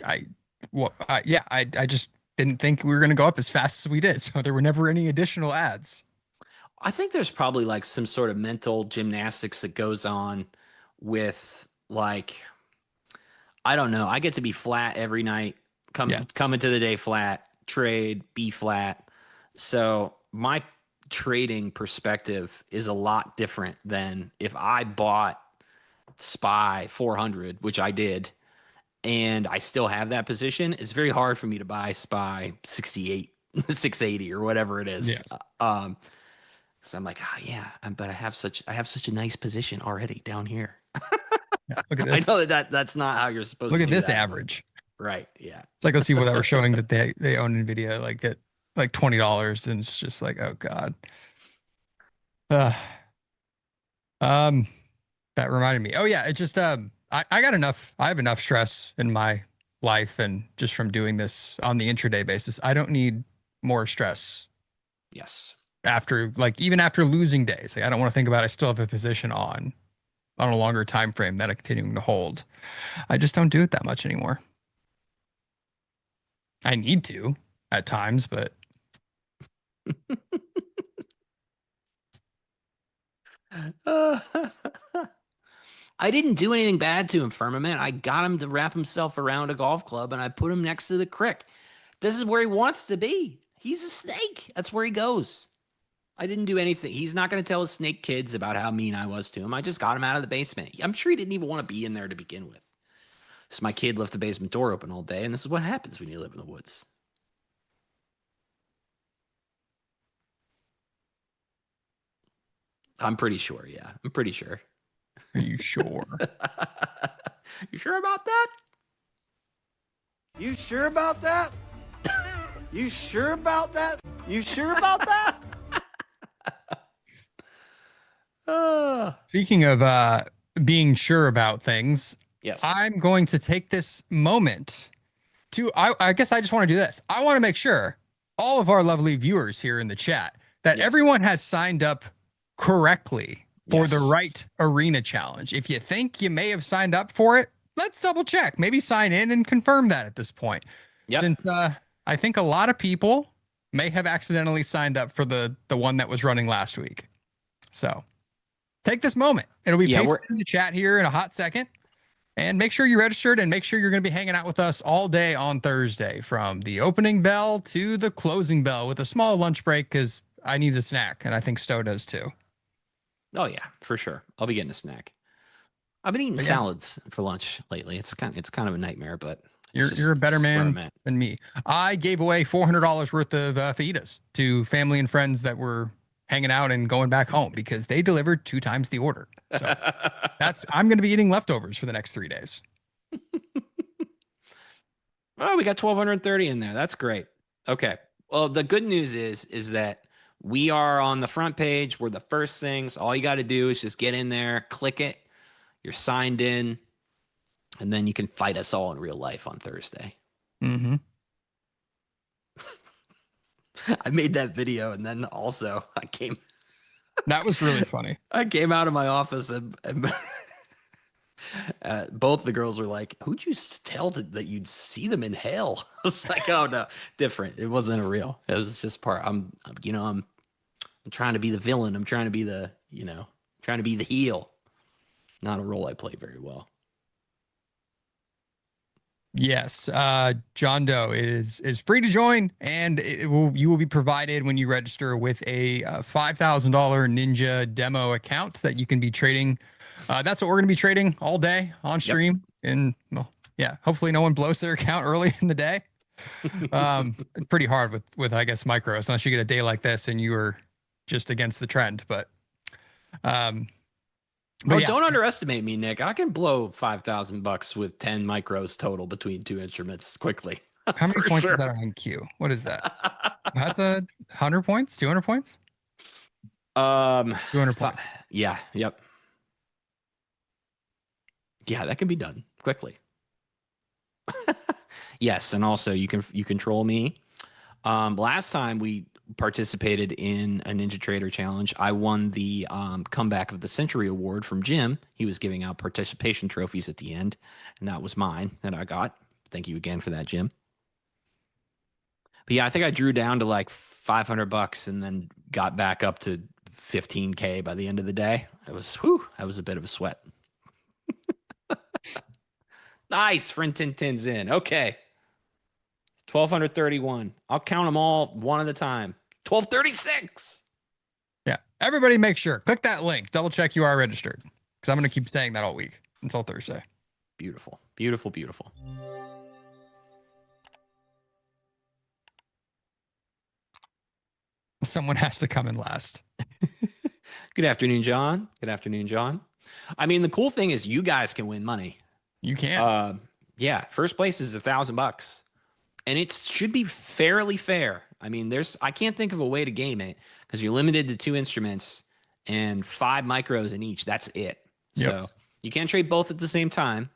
I just didn't think we were going to go up as fast as we did, so there were never any additional ads. I think there's probably like some sort of mental gymnastics that goes on with like, I don't know. I get to be flat every night, come into the day flat, trade, be flat. So my trading perspective is a lot different than if I bought SPY 400, which I did, and I still have that position. It's very hard for me to buy SPY 68, 680 or whatever it is. Yeah. So I'm like, but I have such a nice position already down here. Look at this. I know that's not how you're supposed to do Look at this that. average. Right. Yeah. It's like those people that were showing that they own NVIDIA like at like $20, and it's just like, oh God. That reminded me. Oh yeah, it just I got enough. I have enough stress in my life, and just from doing this on the intraday basis, I don't need more stress. Yes. Even after losing days, like, I don't want to think about. I still have a position on a longer time frame that I'm continuing to hold. I just don't do it that much anymore. I need to at times, but I didn't do anything bad to him, Firmament. I got him to wrap himself around a golf club, and I put him next to the crick. This is where he wants to be. He's a snake. That's where he goes. I didn't do anything. He's not going to tell his snake kids about how mean I was to him. I just got him out of the basement. I'm sure he didn't even want to be in there to begin with. So my kid left the basement door open all day, and this is what happens when you live in the woods. I'm pretty sure, yeah. I'm pretty sure. Are you sure? You sure about that? You sure about that? You sure about that? You sure about that? Speaking of being sure about things, yes, I'm going to take this moment to, I guess I just want to do this. I want to make sure all of our lovely viewers here in the chat that everyone has signed up correctly for the right arena challenge. If you think you may have signed up for it, let's double check. Maybe sign in and confirm that at this point. Yep. Since I think a lot of people may have accidentally signed up for the one that was running last week. So take this moment. It'll be pasted in the chat here in a hot second. And make sure you registered and make sure you're going to be hanging out with us all day on Thursday from the opening bell to the closing bell with a small lunch break because I need a snack and I think Stowe does too. Oh yeah, for sure. I'll be getting a snack. I've been eating salads for lunch lately. It's kind of a nightmare, but you're a better man than me. I gave away $400 worth of fajitas to family and friends that were hanging out and going back home because they delivered 2 times the order. So I'm going to be eating leftovers for the next 3 days. Oh, we got 1,230 in there. That's great. Okay. Well, the good news is that we are on the front page. We're the first things. All you got to do is just get in there, click it. You're signed in, and then you can fight us all in real life on Thursday. Mm-hmm. I made that video, and then also That was really funny. I came out of my office, and both the girls were like, "Who'd you tell that you'd see them in hell?" I was like, "Oh no, different. It wasn't a real. It was just part. I'm trying to be the villain. I'm trying to be the heel. Not a role I play very well." Yes, John Doe is free to join, and you will be provided when you register with a $5,000 Ninja demo account that you can be trading. That's what we're going to be trading all day on stream. Yep. And hopefully no one blows their account early in the day. Pretty hard with I guess micros, unless you get a day like this and you are just against the trend. But don't underestimate me, Nick. I can blow $5,000 with 10 micros total between 2 instruments quickly. How many points is that on NQ? What is that? That's 100 points, 200 points? 200 points. Yeah. Yep. Yeah, that can be done quickly. Yes, and also you control me. Last time we participated in a NinjaTrader challenge, I won the comeback of the century award from Jim. He was giving out participation trophies at the end, and that was mine that I got. Thank you again for that, Jim. But yeah, I think I drew down to like $500 and then got back up to 15K by the end of the day. That was a bit of a sweat. Nice. Friend Tintin's in. Okay. 1,231. I'll count them all one at a time. 1,236. Yeah. Everybody make sure. Click that link. Double check you are registered. Because I'm going to keep saying that all week until Thursday. Beautiful. Beautiful, beautiful. Someone has to come in last. Good afternoon, John. Good afternoon, John. I mean, the cool thing is you guys can win money. You can. Yeah. First place is $1,000. And it should be fairly fair. I mean, I can't think of a way to game it because you're limited to 2 instruments and 5 micros in each. That's it. Yep. So you can't trade both at the same time.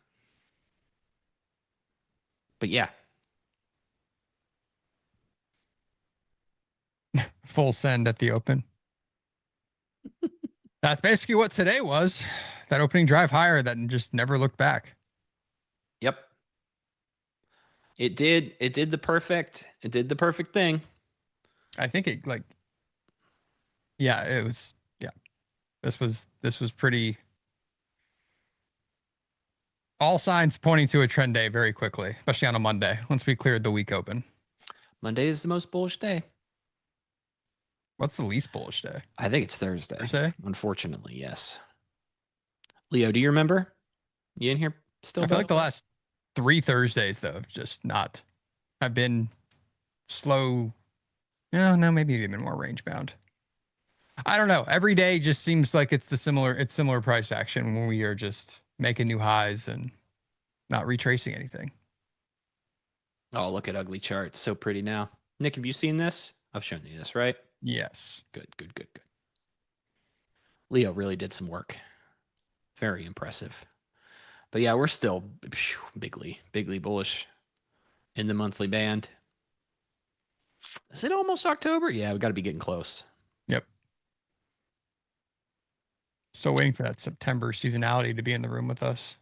But yeah. Full send at the open. That's basically what today was. That opening drive higher that just never looked back. Yep. It did the perfect thing. I think it it was, this was pretty, all signs pointing to a trend day very quickly, especially on a Monday, once we cleared the week open. Monday is the most bullish day. What's the least bullish day? I think it's Thursday. Thursday? Unfortunately, yes. Leo, do you remember? You in here still? I feel like the last 3 Thursdays, though, have been slow. No, maybe even more range bound. I don't know. Every day just seems like it's similar price action when we are just making new highs and not retracing anything. Oh, look at ugly chart. So pretty now. Nick, have you seen this? I've shown you this, right? Yes. Good. Leo really did some work. Very impressive. But yeah, we're still bigly bullish in the monthly band. Is it almost October? Yeah, we got to be getting close. Yep. Still waiting for that September seasonality to be in the room with us.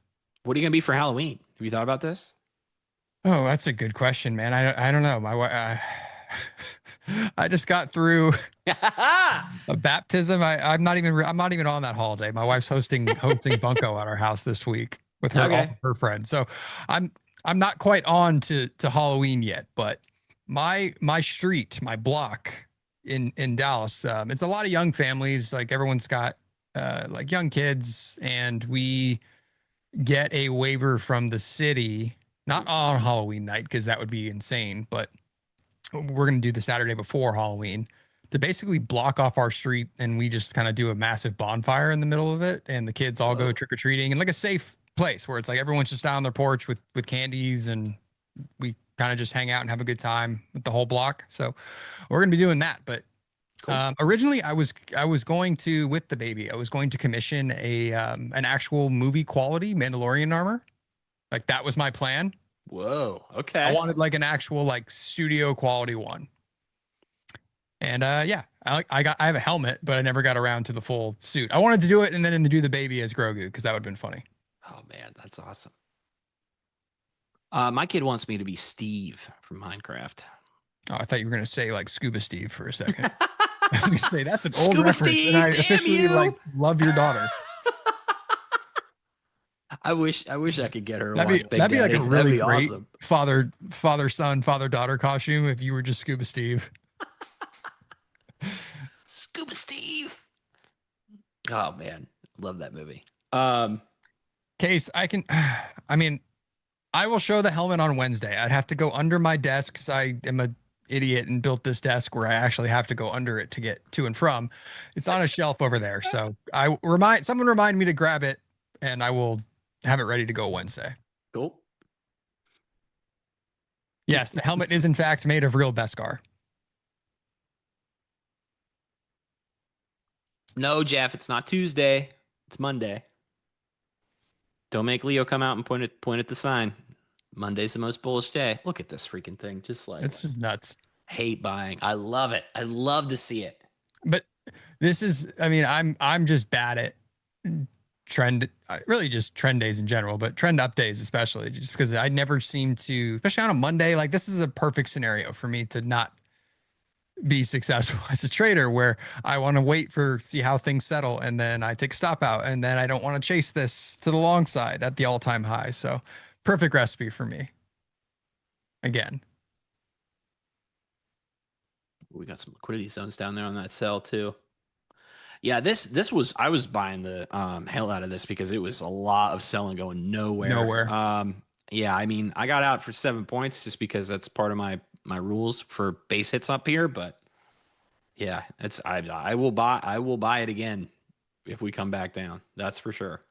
What are you gonna be for Halloween? Have you thought about this? Oh, that's a good question, man. I don't know. I just got through a baptism. I'm not even on that holiday. My wife's hosting Bunko at our house this week with all Okay. of her friends. So I'm not quite on to Halloween yet, but my street, my block in Dallas, it's a lot of young families. Like everyone's got like young kids, and we get a waiver from the city, not on Halloween night because that would be insane, but we're going to do the Saturday before Halloween to basically block off our street, and we just kind of do a massive bonfire in the middle of it, and the kids all go trick or treating, and like a safe place where it's like everyone's just out on their porch with candies, and we kind of just hang out and have a good time with the whole block. So we're going to be doing that, but originally I was going to, with the baby, I was going to commission an actual movie quality Mandalorian armor. Like that was my plan. Whoa. Okay. I wanted like an actual like studio quality one. And yeah, I have a helmet, but I never got around to the full suit. I wanted to do it and then do the baby as Grogu because that would have been funny. Oh man, that's awesome. My kid wants me to be Steve from Minecraft. Oh, I thought you were gonna say like Scuba Steve for a second. I was gonna say that's an old Scuba reference, Steve, and I damn officially you! like love your daughter. I wish I could get her. That'd be like a really great awesome. father son, father daughter costume if you were just Scuba Steve. Scuba Steve. Oh man, love that movie. Case, I mean, I will show the helmet on Wednesday. I'd have to go under my desk because I am a idiot and built this desk where I actually have to go under it to get to and from. It's on a shelf over there. So someone remind me to grab it, and I will have it ready to go Wednesday. Cool. Yes, the helmet is in fact made of real Beskar. No, Jeff, it's not Tuesday. It's Monday. Don't make Leo come out and point at the sign. Monday's the most bullish day. Look at this freaking thing. Just like It's just nuts. hate buying. I love it. I love to see it. But this is, I mean, I'm just bad at really just trend days in general, but trend up days especially, just because I never seem to, especially on a Monday, like this is a perfect scenario for me to not be successful as a trader, where I want to see how things settle, and then I take a stop out, and then I don't want to chase this to the long side at the all-time high. So perfect recipe for me. Again. We got some liquidity zones down there on that sell too. Yeah, this was, I was buying the hell out of this because it was a lot of selling going nowhere. Yeah, I mean, I got out for 7 points just because that's part of my rules for base hits up here, but yeah, I will buy it again if we come back down. That's for sure.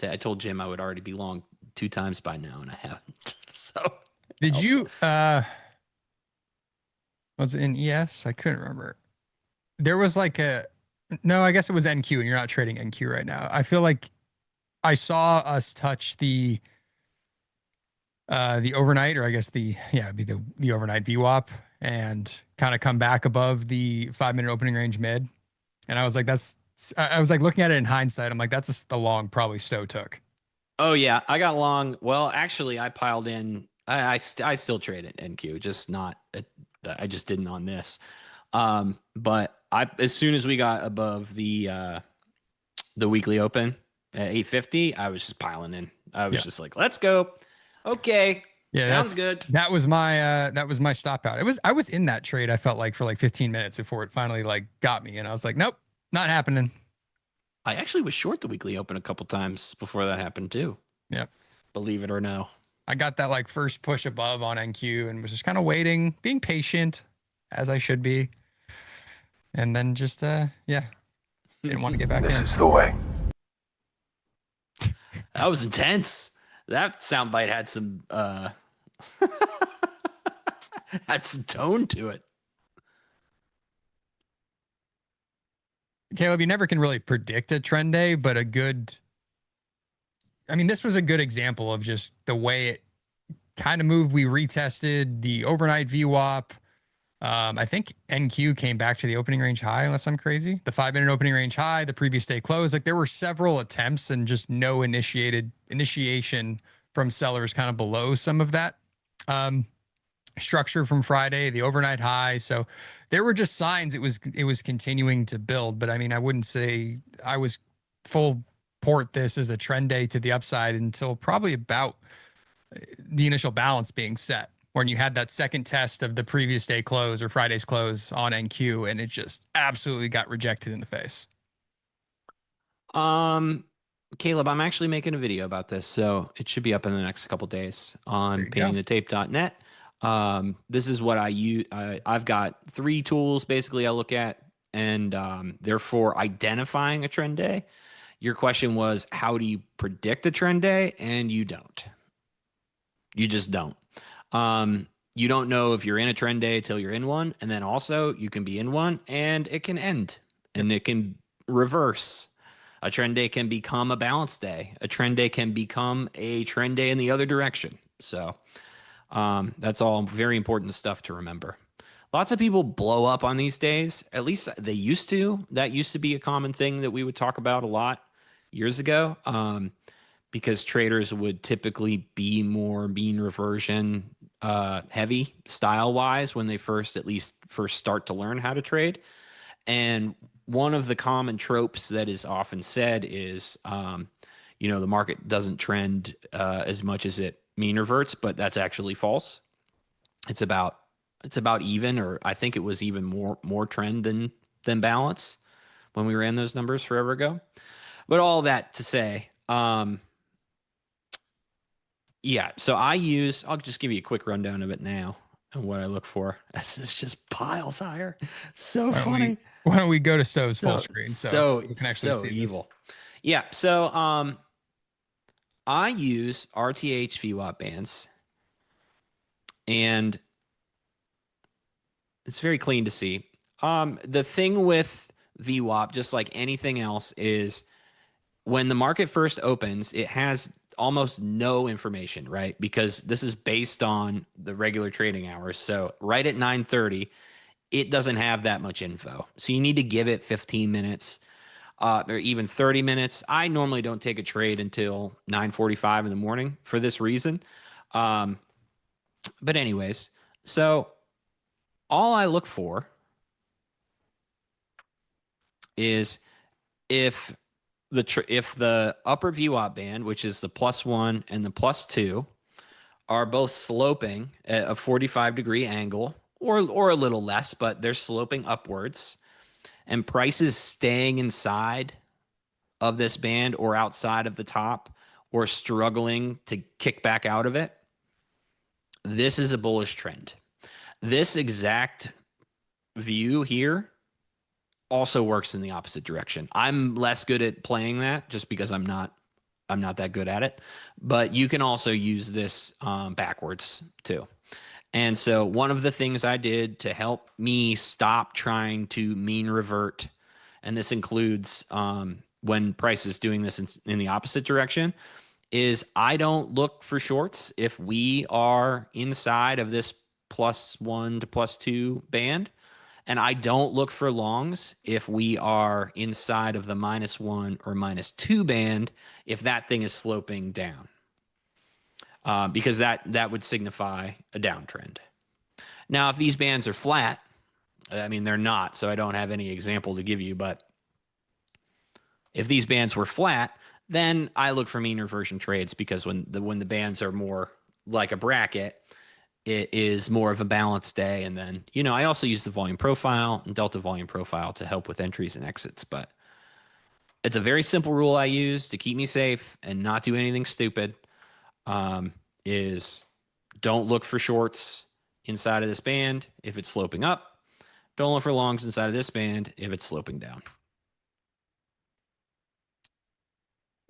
I told Jim I would already be long 2 times by now, and I haven't. So did you was it in ES? I couldn't remember. There was like no, I guess it was NQ, and you're not trading NQ right now. I feel like I saw us touch the overnight, or I guess the overnight VWAP, and kind of come back above the 5-minute opening range mid. And I was like, I was like looking at it in hindsight. I'm like, that's the long probably Stowe took. Oh yeah, I got long. Well, actually, I piled in. I still trade at NQ, just not. I just didn't on this. But as soon as we got above the weekly open at 850, I was just piling in. I was just like, let's go. Okay. Yeah, sounds good. That was my stop out. I was in that trade, I felt like, for like 15 minutes before it finally like got me, and I was like, nope, not happening. I actually was short the weekly open a couple times before that happened too. Yep. Believe it or no. I got that like first push above on NQ and was just kind of waiting, being patient as I should be. And then just didn't want to get back in. This is the way. That was intense. That soundbite had some had some tone to it. Caleb, you never can really predict a trend day, but this was a good example of just the way it kind of moved. We retested the overnight VWAP. I think NQ came back to the opening range high, unless I'm crazy. The 5-minute opening range high, the previous day close. Like there were several attempts and just no initiated initiation from sellers kind of below some of that structure from Friday, the overnight high. So there were just signs it was continuing to build. But I mean, I wouldn't say I was full port this as a trend day to the upside until probably about the initial balance being set, when you had that second test of the previous day close or Friday's close on NQ, and it just absolutely got rejected in the face. Caleb, I'm actually making a video about this, so it should be up in the next couple days on paintingthetape.net. This is what I use. I've got 3 tools basically I look at, and they're for identifying a trend day. Your question was, how do you predict a trend day? And you don't. You just don't. You don't know if you're in a trend day till you're in one, and then also you can be in one and it can end and it can reverse. A trend day can become a balance day. A trend day can become a trend day in the other direction. So that's all very important stuff to remember. Lots of people blow up on these days. At least they used to. That used to be a common thing that we would talk about a lot years ago, because traders would typically be more mean reversion heavy style-wise when they first start to learn how to trade. And one of the common tropes that is often said is, the market doesn't trend as much as it mean reverts, but that's actually false. It's about even, or I think it was even more trend than balance when we ran those numbers forever ago. But all that to say, so I'll just give you a quick rundown of it now and what I look for. This just piles higher. So funny. Why don't we go to Stowe's full screen so we can actually see evil. This. Yeah. So I use RTH VWAP bands, and it's very clean to see. The thing with VWAP, just like anything else, is when the market first opens, it has almost no information, right? Because this is based on the regular trading hours. So right at 9:30, it doesn't have that much info. So you need to give it 15 minutes or even 30 minutes. I normally don't take a trade until 9:45 in the morning for this reason. But anyways, so all I look for is if the upper VWAP band, which is the +1 and the +2, are both sloping at a 45-degree angle or a little less, but they're sloping upwards, and prices staying inside of this band or outside of the top or struggling to kick back out of it, this is a bullish trend. This exact view here also works in the opposite direction. I'm less good at playing that just because I'm not that good at it, but you can also use this backwards too. And so one of the things I did to help me stop trying to mean revert, and this includes when price is doing this in the opposite direction, is I don't look for shorts if we are inside of this +1 to +2 band. And I don't look for longs if we are inside of the -1 or -2 band, if that thing is sloping down, because that would signify a downtrend. Now, if these bands are flat, I mean, they're not, so I don't have any example to give you, but if these bands were flat, then I look for mean reversion trades, because when the bands are more like a bracket, it is more of a balanced day. And then, I also use the volume profile and delta volume profile to help with entries and exits. But it's a very simple rule I use to keep me safe and not do anything stupid, is don't look for shorts inside of this band if it's sloping up. Don't look for longs inside of this band if it's sloping down.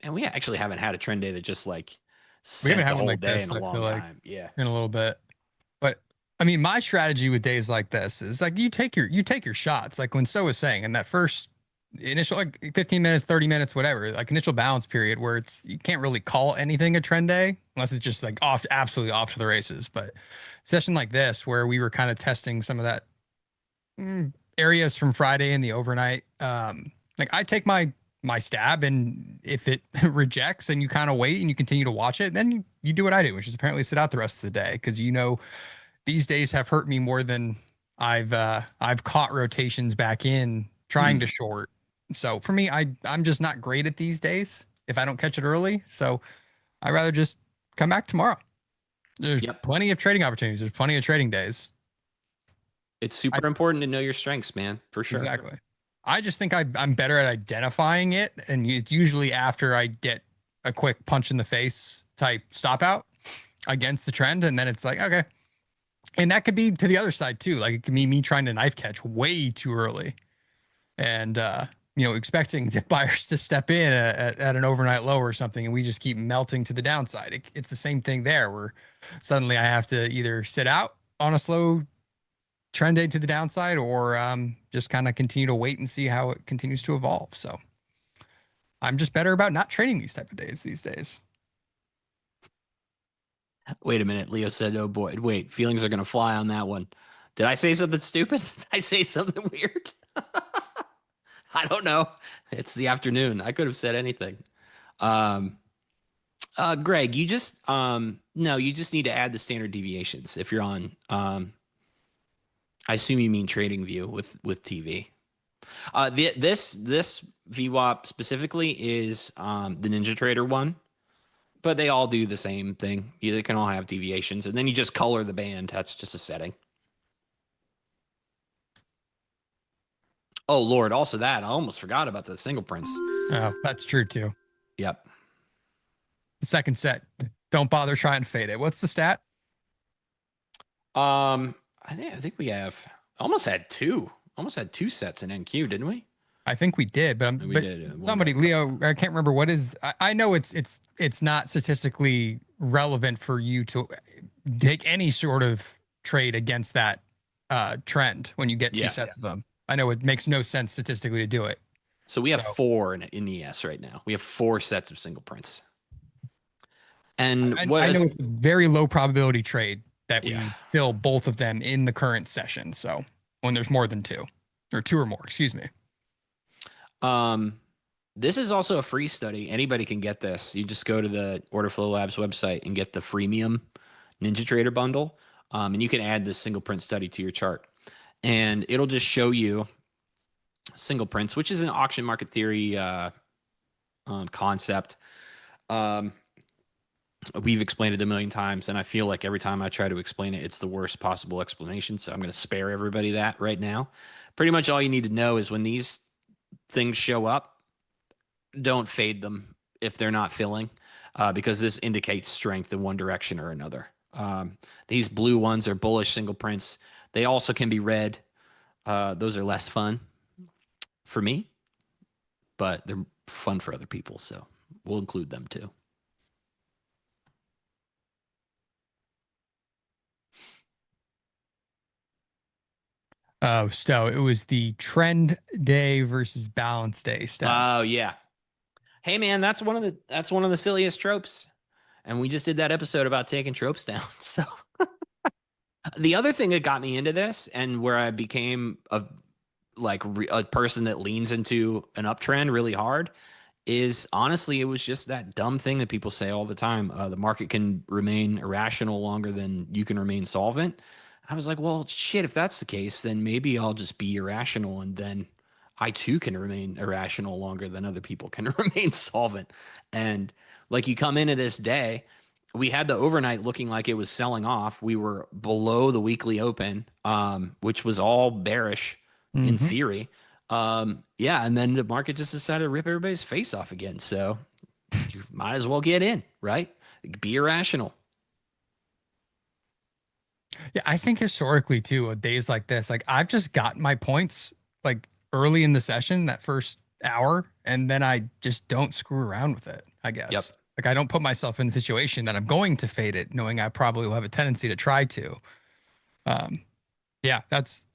And we actually haven't had a trend day that just like set the whole day in a long time. Yeah. In a little bit. But I mean, my strategy with days like this is like you take your shots. Like when Stowe was saying, in that first initial, like 15 minutes, 30 minutes, whatever, like initial balance period where you can't really call anything a trend day unless it's just like absolutely off to the races. But session like this, where we were kind of testing some of that areas from Friday and the overnight, like I take my my stab, and if it rejects and you kind of wait and you continue to watch it, then you do what I do, which is apparently sit out the rest of the day, because these days have hurt me more than I've caught rotations back in trying to short. So for me, I'm just not great at these days if I don't catch it early. So I'd rather just come back tomorrow. There's plenty of trading opportunities. There's plenty of trading days. It's super important to know your strengths, man, for sure. Exactly. I just think I'm better at identifying it, and it's usually after I get a quick punch in the face type stop out against the trend, and then it's like, okay. And that could be to the other side too. Like it could be me trying to knife catch way too early, and expecting buyers to step in at an overnight low or something, and we just keep melting to the downside. It's the same thing there, where suddenly I have to either sit out on a slow trend day to the downside, or just kind of continue to wait and see how it continues to evolve. So I'm just better about not trading these type of days these days. Wait a minute. Leo said, oh boy, wait, feelings are going to fly on that one. Did I say something stupid? Did I say something weird? I don't know. It's the afternoon. I could have said anything. Greg, you just, no, you just need to add the standard deviations if you're on, I assume you mean TradingView with TV. This VWAP specifically is the NinjaTrader one, but they all do the same thing. They can all have deviations, and then you just color the band. That's just a setting. Oh Lord! Also that I almost forgot about the single prints. Oh, that's true too. Yep. The second set. Don't bother trying to fade it. What's the stat? I think we almost had two sets in NQ, didn't we? I think we did, but somebody, Leo, I can't remember what is. I know it's not statistically relevant for you to take any sort of trade against that trend when you get two sets of them. I know it makes no sense statistically to do it. So we have 4 in ES right now. We have 4 sets of single prints. And I know it's a very low probability trade that we fill both of them in the current session. So when there's more than 2 or 2 or more, excuse me. This is also a free study. Anybody can get this. You just go to the Order Flow Labs website and get the freemium NinjaTrader bundle. And you can add this single print study to your chart. And it'll just show you single prints, which is an auction market theory concept. We've explained it a million times, and I feel like every time I try to explain it, it's the worst possible explanation. So I'm going to spare everybody that right now. Pretty much all you need to know is when these things show up, don't fade them if they're not filling, because this indicates strength in one direction or another. These blue ones are bullish single prints. They also can be red. Those are less fun for me, but they're fun for other people. So we'll include them too. Oh, Stowe, it was the trend day versus balance day stuff. Oh yeah. Hey man, that's one of the silliest tropes. And we just did that episode about taking tropes down. So the other thing that got me into this, and where I became a person that leans into an uptrend really hard, is honestly, it was just that dumb thing that people say all the time. The market can remain irrational longer than you can remain solvent. I was like, well, shit, if that's the case, then maybe I'll just be irrational, and then I too can remain irrational longer than other people can remain solvent. And like, you come into this day, we had the overnight looking like it was selling off. We were below the weekly open, which was all bearish in theory. And then the market just decided to rip everybody's face off again. So you might as well get in, right? Be irrational. Yeah, I think historically too, with days like this, like I've just gotten my points like early in the session, that first hour, and then I just don't screw around with it, I guess. Yep. Like I don't put myself in the situation that I'm going to fade it, knowing I probably will have a tendency to try to. That's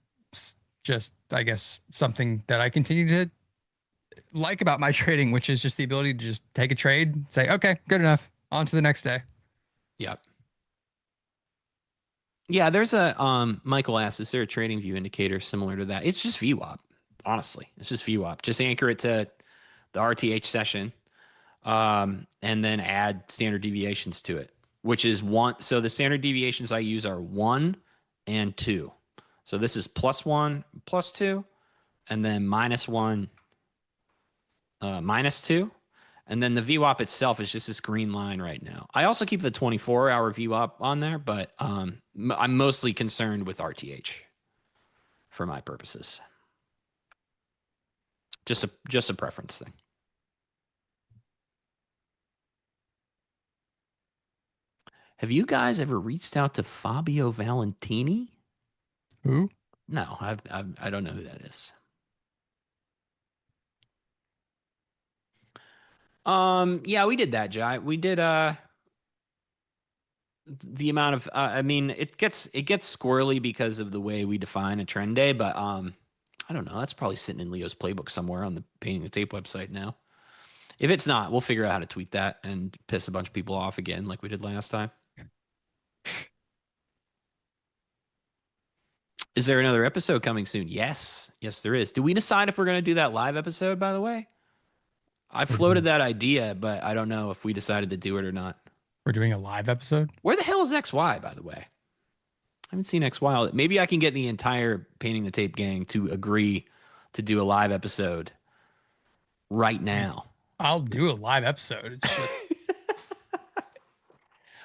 just, I guess, something that I continue to like about my trading, which is just the ability to just take a trade, say, okay, good enough, on to the next day. Yep. Yeah, there's a Michael asks, is there a trading view indicator similar to that? It's just VWAP, honestly. It's just VWAP. Just anchor it to the RTH session, and then add standard deviations to it, which is 1. So the standard deviations I use are 1 and 2. So this is +1, +2, and then -1, -2. And then the VWAP itself is just this green line right now. I also keep the 24-hour VWAP on there, but I'm mostly concerned with RTH for my purposes. Just a preference thing. Have you guys ever reached out to Fabio Valentini? Who? No, I don't know who that is. Yeah, we did that, Jai. We did the amount of I mean, it gets squirrely because of the way we define a trend day, but I don't know. That's probably sitting in Leo's playbook somewhere on the Painting the Tape website now. If it's not, we'll figure out how to tweet that and piss a bunch of people off again like we did last time. Is there another episode coming soon? Yes, there is. Did we decide if we're going to do that live episode, by the way? I floated that idea, but I don't know if we decided to do it or not. We're doing a live episode? Where the hell is XY, by the way? I haven't seen XY. Maybe I can get the entire Painting the Tape gang to agree to do a live episode right now. I'll do a live episode.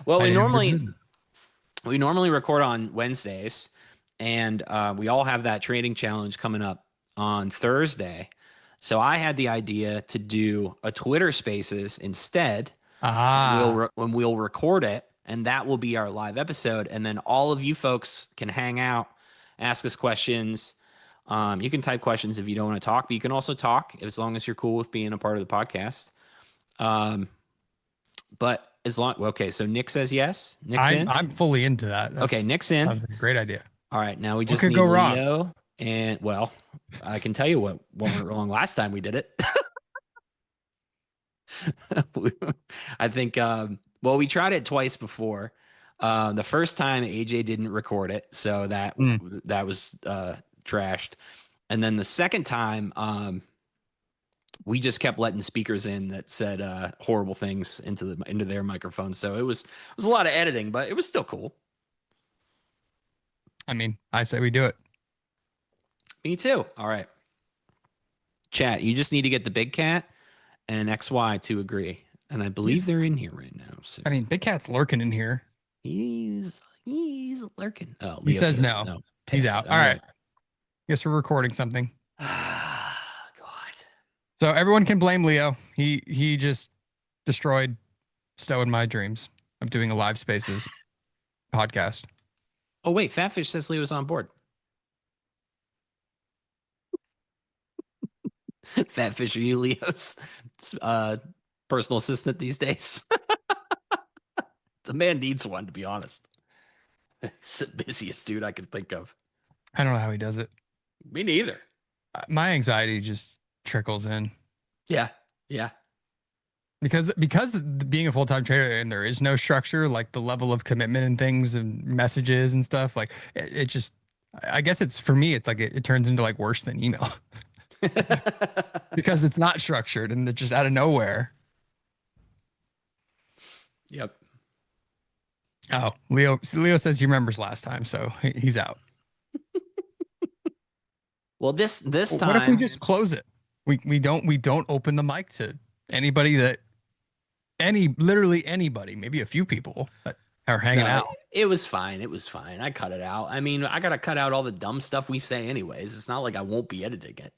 Well, we normally record on Wednesdays, and we all have that trading challenge coming up on Thursday. So I had the idea to do a Twitter Spaces instead. We'll record it, and that will be our live episode. And then all of you folks can hang out, ask us questions. You can type questions if you don't want to talk, but you can also talk as long as you're cool with being a part of the podcast. But as long, okay, so Nick says yes. Nick's in. I'm fully into that. Okay, Nick's in. That's a great idea. All right, now we just could need go Leo. wrong? And well, I can tell you what went wrong last time we did it. I think, well, we tried it twice before. The first time AJ didn't record it, so that was trashed. And then the second time, we just kept letting speakers in that said horrible things into their microphones. So it was a lot of editing, but it was still cool. I mean, I say we do it. Me too. All right. Chat, you just need to get the Big Cat and XY to agree. And I believe they're in here right now. So. I mean, Big Cat's lurking in here. He's lurking. Oh, Leo says no. He's out. All right. Guess we're recording something. God. So everyone can blame Leo. He just destroyed Stowe and my dreams of doing a live Spaces podcast. Oh, wait. Fatfish says Leo's on board. Fatfish, are you Leo's personal assistant these days? The man needs one, to be honest. He's the busiest dude I can think of. I don't know how he does it. Me neither. My anxiety just trickles in. Yeah. Because being a full-time trader and there is no structure, like the level of commitment and things and messages and stuff, like it just, I guess it's, for me, it's like it turns into like worse than email. Because it's not structured and it's just out of nowhere. Yep. Oh, Leo says he remembers last time, so he's out. Well, this time, what if we just close it? We don't open the mic to anybody literally anybody, maybe a few people that are hanging out. It was fine. I cut it out. I mean, I got to cut out all the dumb stuff we say anyways. It's not like I won't be editing it.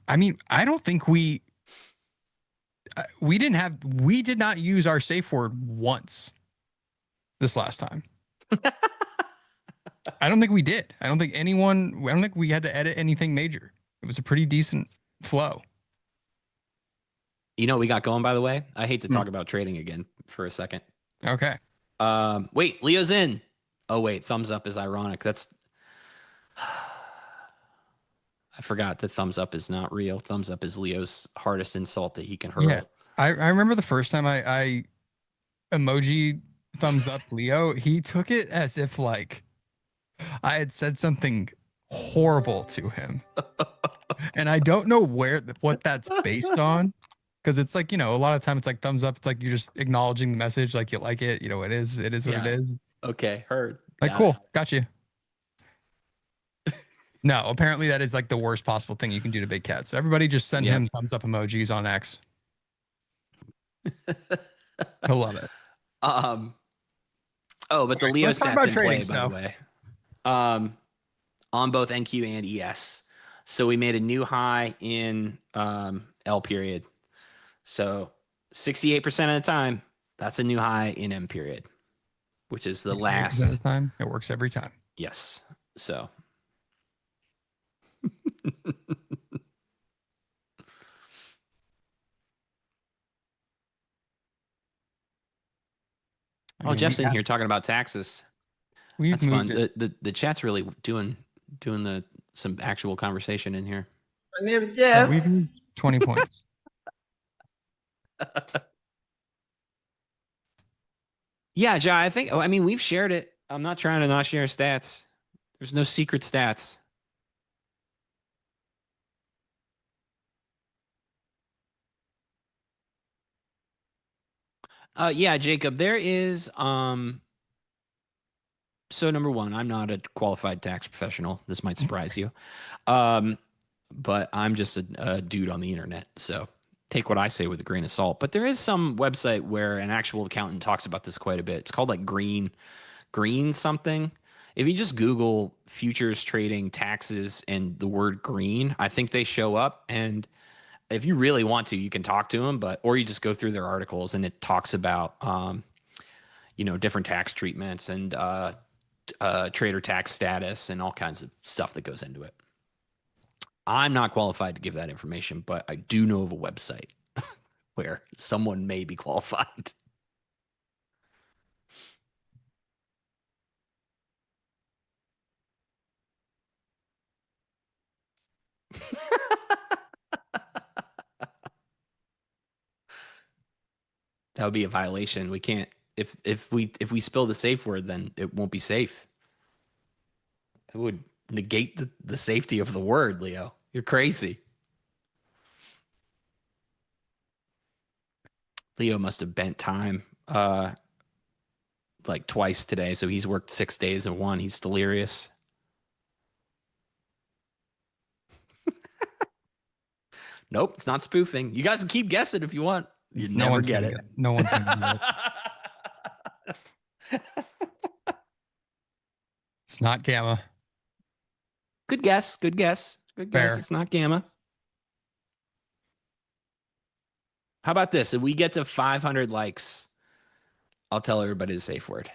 I mean, I don't think we did not use our safe word once this last time. I don't think we did. I don't think we had to edit anything major. It was a pretty decent flow. You know what we got going, by the way? I hate to talk about trading again for a second. Okay. Wait, Leo's in. Oh, wait, thumbs up is ironic. That's... I forgot that thumbs up is not real. Thumbs up is Leo's hardest insult that he can hurl. Yeah. I remember the first time I emoji thumbs up Leo, he took it as if like I had said something horrible to him. And I don't know what that's based on. Because it's like, a lot of time it's like thumbs up. It's like you're just acknowledging the message, like you like it. It is what it Yeah. is. Okay, heard. Like, Got cool, it. got you. No, apparently that is like the worst possible thing you can do to Big Cat. So everybody just send Yep. him thumbs up emojis on X. He'll love it. But the Leo Let's talk stats about in play, trading, by the way. On both NQ and ES. So we made a new high in L period. So 68% of the time, that's a new high in M period, which is the 68% of last. the time, it works every time. Yes. So. I mean, Jeff's in here talking about taxes. We've That's fun. moved it. The chat's really doing some actual conversation in here. My name is So Jeff. we've moved 20 points. Yeah, Jai, I mean, we've shared it. I'm not trying to not share stats. There's no secret stats. Yeah, Jacob, there is so number one, I'm not a qualified tax professional. This might surprise you. But I'm just a dude on the internet. So take what I say with a grain of salt. But there is some website where an actual accountant talks about this quite a bit. It's called like Green something. If you just Google futures trading taxes and the word green, I think they show up. And if you really want to, you can talk to them, or you just go through their articles and it talks about, different tax treatments and trader tax status and all kinds of stuff that goes into it. I'm not qualified to give that information, but I do know of a website where someone may be qualified. That would be a violation. We can't if we spill the safe word, then it won't be safe. It would negate the safety of the word, Leo. You're crazy. Leo must have bent time like twice today, so he's worked 6 days in one. He's delirious. Nope, it's not spoofing. You guys can keep guessing if you want. You never get it. No one's gonna get it. It's not Gamma. Good guess. Good guess. Good guess. Fair. It's not Gamma. How about this? If we get to 500 likes, I'll tell everybody the safe word.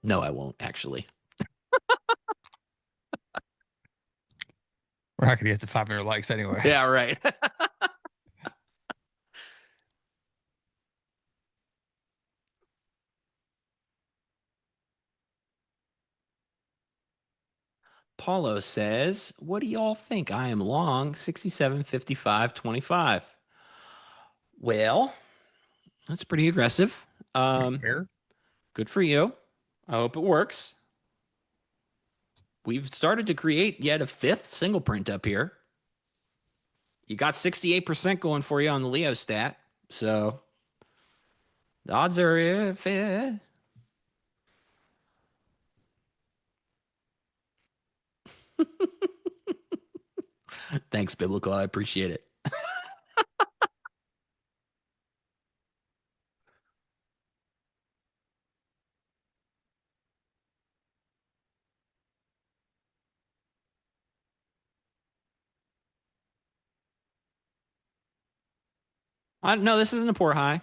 No, I won't, actually. We're not gonna get to 500 likes anyway. Yeah, right. Paulo says, what do y'all think? I am long 67, 55, 25. Well, that's pretty aggressive. Good for you. I hope it works. We've started to create yet a fifth single print up here. You got 68% going for you on the Leo stat. So the odds are fair. Thanks, Biblical. I appreciate it. No, this isn't a poor high.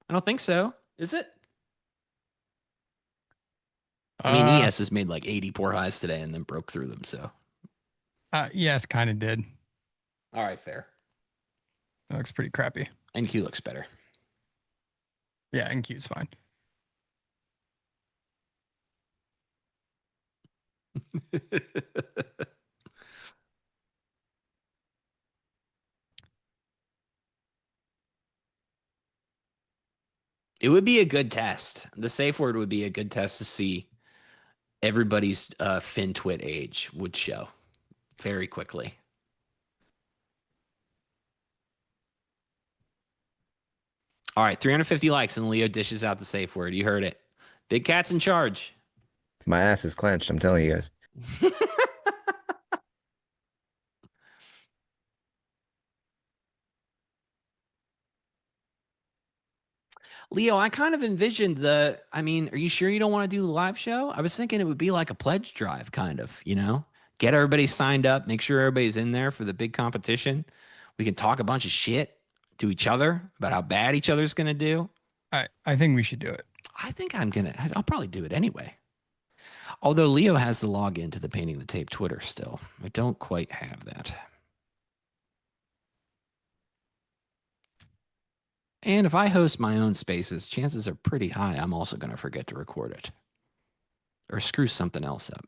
I don't think so. Is it? I mean, ES has made like 80 poor highs today and then broke through them. So, ES kind of did. all right, fair. That looks pretty crappy. NQ looks better. Yeah, NQ's fine. It would be a good test. The safe word would be a good test to see everybody's FinTwit age would show very quickly. All right, 350 likes, and Leo dishes out the safe word. You heard it. Big Cat's in charge. My ass is clenched. I'm telling you guys. Leo, I kind of envisioned are you sure you don't want to do the live show? I was thinking it would be like a pledge drive, kind of, get everybody signed up, make sure everybody's in there for the big competition. We can talk a bunch of shit to each other about how bad each other's going to do. I think we should do it. I think I'll probably do it anyway. Although Leo has the login to the Painting the Tape Twitter still. I don't quite have that. And if I host my own spaces, chances are pretty high I'm also going to forget to record it or screw something else up.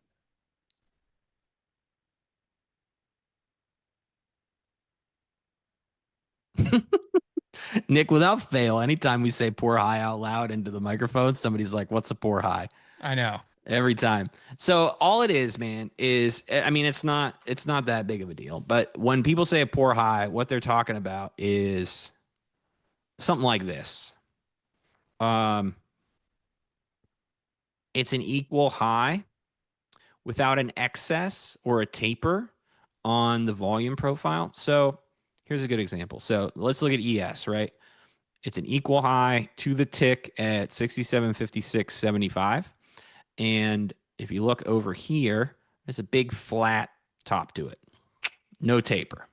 Nick, without fail, anytime we say poor high out loud into the microphone, somebody's like, what's a poor high? I know. Every time. So all it is, man, is, it's not that big of a deal. But when people say a poor high, what they're talking about is something like this. It's an equal high without an excess or a taper on the volume profile. So here's a good example. So let's look at ES, right? It's an equal high to the tick at 67.56.75. And if you look over here, there's a big flat top to it. No taper.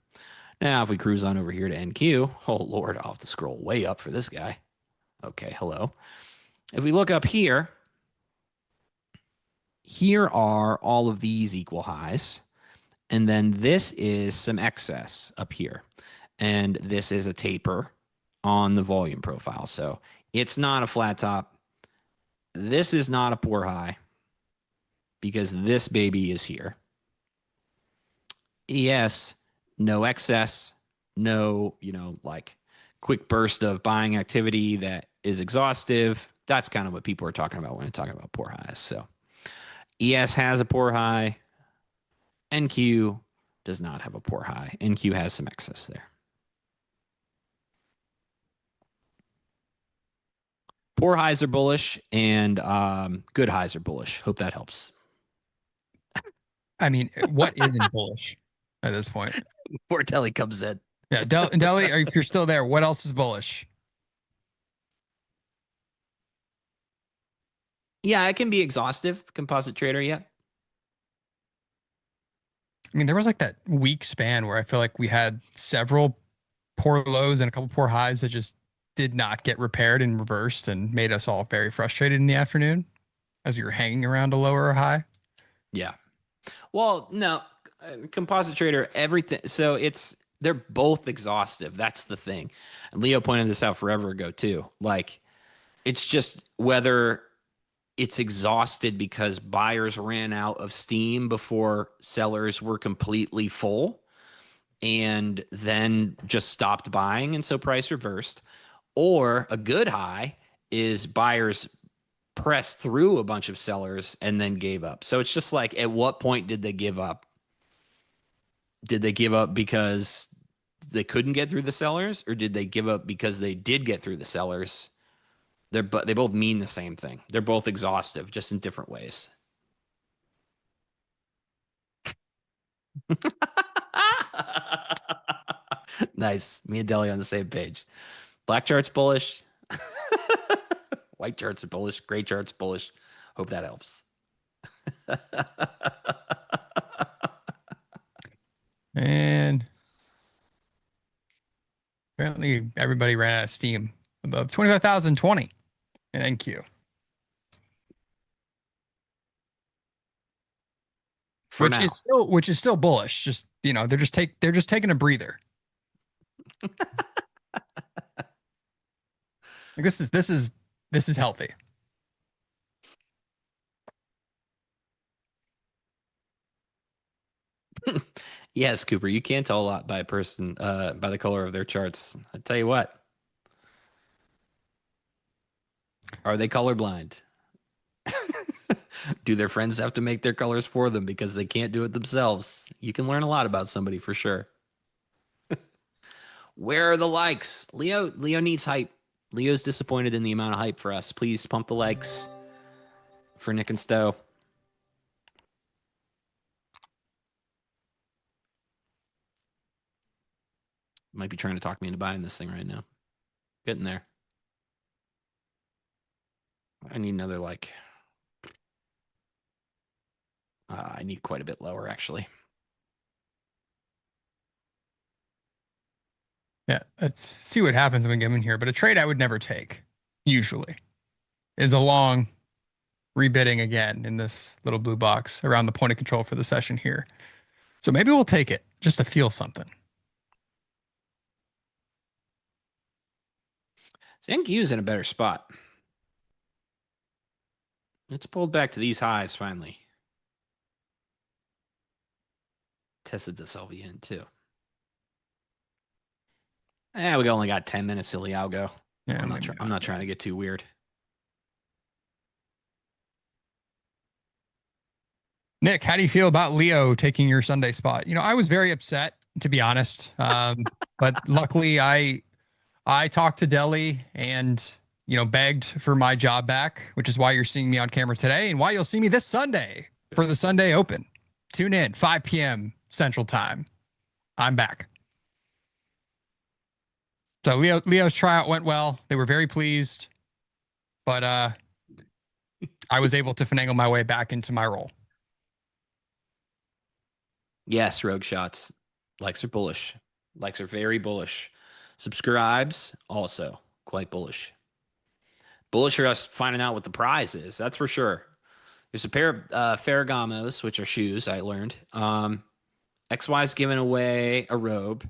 Now, if we cruise on over here to NQ, oh, Lord, I'll have to scroll way up for this guy. Okay, hello. If we look up here, here are all of these equal highs. And then this is some excess up here. And this is a taper on the volume profile. So it's not a flat top. This is not a poor high because this baby is here. ES, no excess, no, like quick burst of buying activity that is exhaustive. That's kind of what people are talking about when they're talking about poor highs. So ES has a poor high. NQ does not have a poor high. NQ has some excess there. Poor highs are bullish and good highs are bullish. Hope that helps. I mean, what isn't bullish at this point? Poor Deli comes in. Yeah, Deli, if you're still there, what else is bullish? Yeah, it can be exhaustive. Composite trader, yeah. I mean, there was like that week span where I feel like we had several poor lows and a couple poor highs that just did not get repaired and reversed and made us all very frustrated in the afternoon as we were hanging around a lower or high. Yeah. Well, no, composite trader, everything. So they're both exhaustive. That's the thing. And Leo pointed this out forever ago too. Like, it's just whether it's exhausted because buyers ran out of steam before sellers were completely full and then just stopped buying. And so price reversed. Or a good high is buyers pressed through a bunch of sellers and then gave up. So it's just like, at what point did they give up? Did they give up because they couldn't get through the sellers, or did they give up because they did get through the sellers? They both mean the same thing. They're both exhaustive, just in different ways. Nice. Me and Deli on the same page. Black chart's bullish. White charts are bullish. Gray chart's bullish. Hope that helps. And apparently everybody ran out of steam above 25,020 in NQ. Which is still bullish. Just, they're just taking a breather. Like this is healthy. Yes, Cooper, you can't tell a lot by a person by the color of their charts. I tell you what. Are they colorblind? Do their friends have to make their colors for them because they can't do it themselves? You can learn a lot about somebody for sure. Where are the likes? Leo needs hype. Leo's disappointed in the amount of hype for us. Please pump the likes for Nick and Stowe. Might be trying to talk me into buying this thing right now. Getting there. I need another like. I need quite a bit lower, actually. Yeah, let's see what happens when we get in here. But a trade I would never take, usually, is a long rebidding again in this little blue box around the point of control for the session here. So maybe we'll take it just to feel something. NQ's in a better spot. It's pulled back to these highs finally. Tested the LVN too. We only got 10 minutes, silly. I'll go. Yeah, I'm not trying to get too weird. Nick, how do you feel about Leo taking your Sunday spot? I was very upset, to be honest. But luckily I talked to Deli and, begged for my job back, which is why you're seeing me on camera today and why you'll see me this Sunday for the Sunday Open. Tune in, 5 p.m. Central Time. I'm back. So Leo's tryout went well. They were very pleased, but I was able to finagle my way back into my role. Yes, Rogue Shots. Likes are bullish. Likes are very bullish. Subscribes also quite bullish. Bullish for us finding out what the prize is. That's for sure. There's a pair of Ferragamos, which are shoes, I learned. XY's giving away a robe.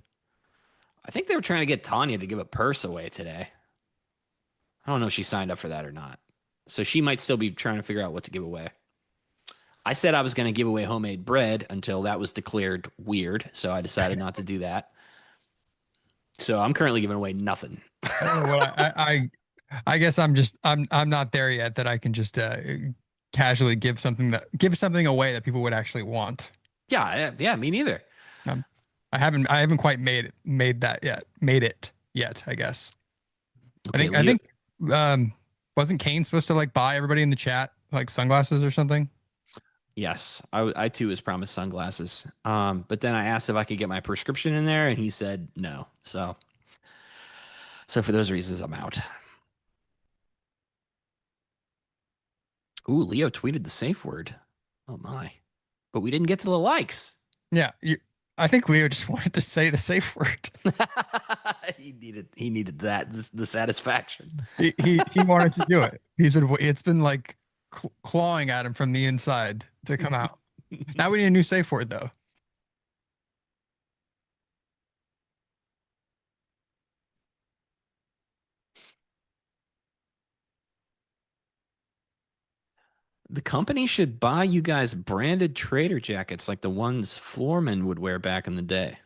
I think they were trying to get Tanya to give a purse away today. I don't know if she signed up for that or not. So she might still be trying to figure out what to give away. I said I was going to give away homemade bread until that was declared weird. So I decided not to do that. So I'm currently giving away nothing. Well, I guess I'm not there yet that I can just casually give something away that people would actually want. Yeah, me neither. I haven't quite made it yet, I guess. Okay, I think wasn't Kane supposed to buy everybody in the chat sunglasses or something? Yes, I too was promised sunglasses. But then I asked if I could get my prescription in there, and he said no. So for those reasons, I'm out. Ooh, Leo tweeted the safe word. Oh my! But we didn't get to the likes. Yeah, I think Leo just wanted to say the safe word. He needed that the satisfaction. He wanted to do it. It's been clawing at him from the inside to come out. Now we need a new safe word though. The company should buy you guys branded trader jackets like the ones Floorman would wear back in the day.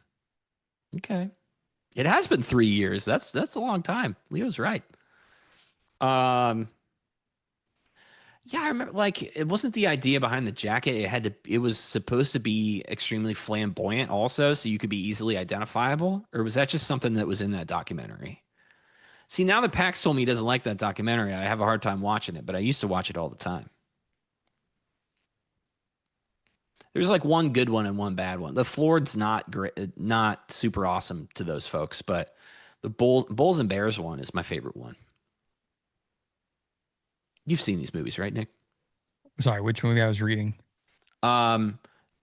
Okay. It has been 3 years. That's a long time. Leo's right. Yeah, I remember it wasn't the idea behind the jacket. It was supposed to be extremely flamboyant also, so you could be easily identifiable. Or was that just something that was in that documentary? See, now that Pax told me he doesn't like that documentary, I have a hard time watching it, but I used to watch it all the time. There's one good one and one bad one. The Florid's not great, not super awesome to those folks, but the Bulls and Bears one is my favorite one. You've seen these movies, right, Nick? Sorry, which movie I was reading?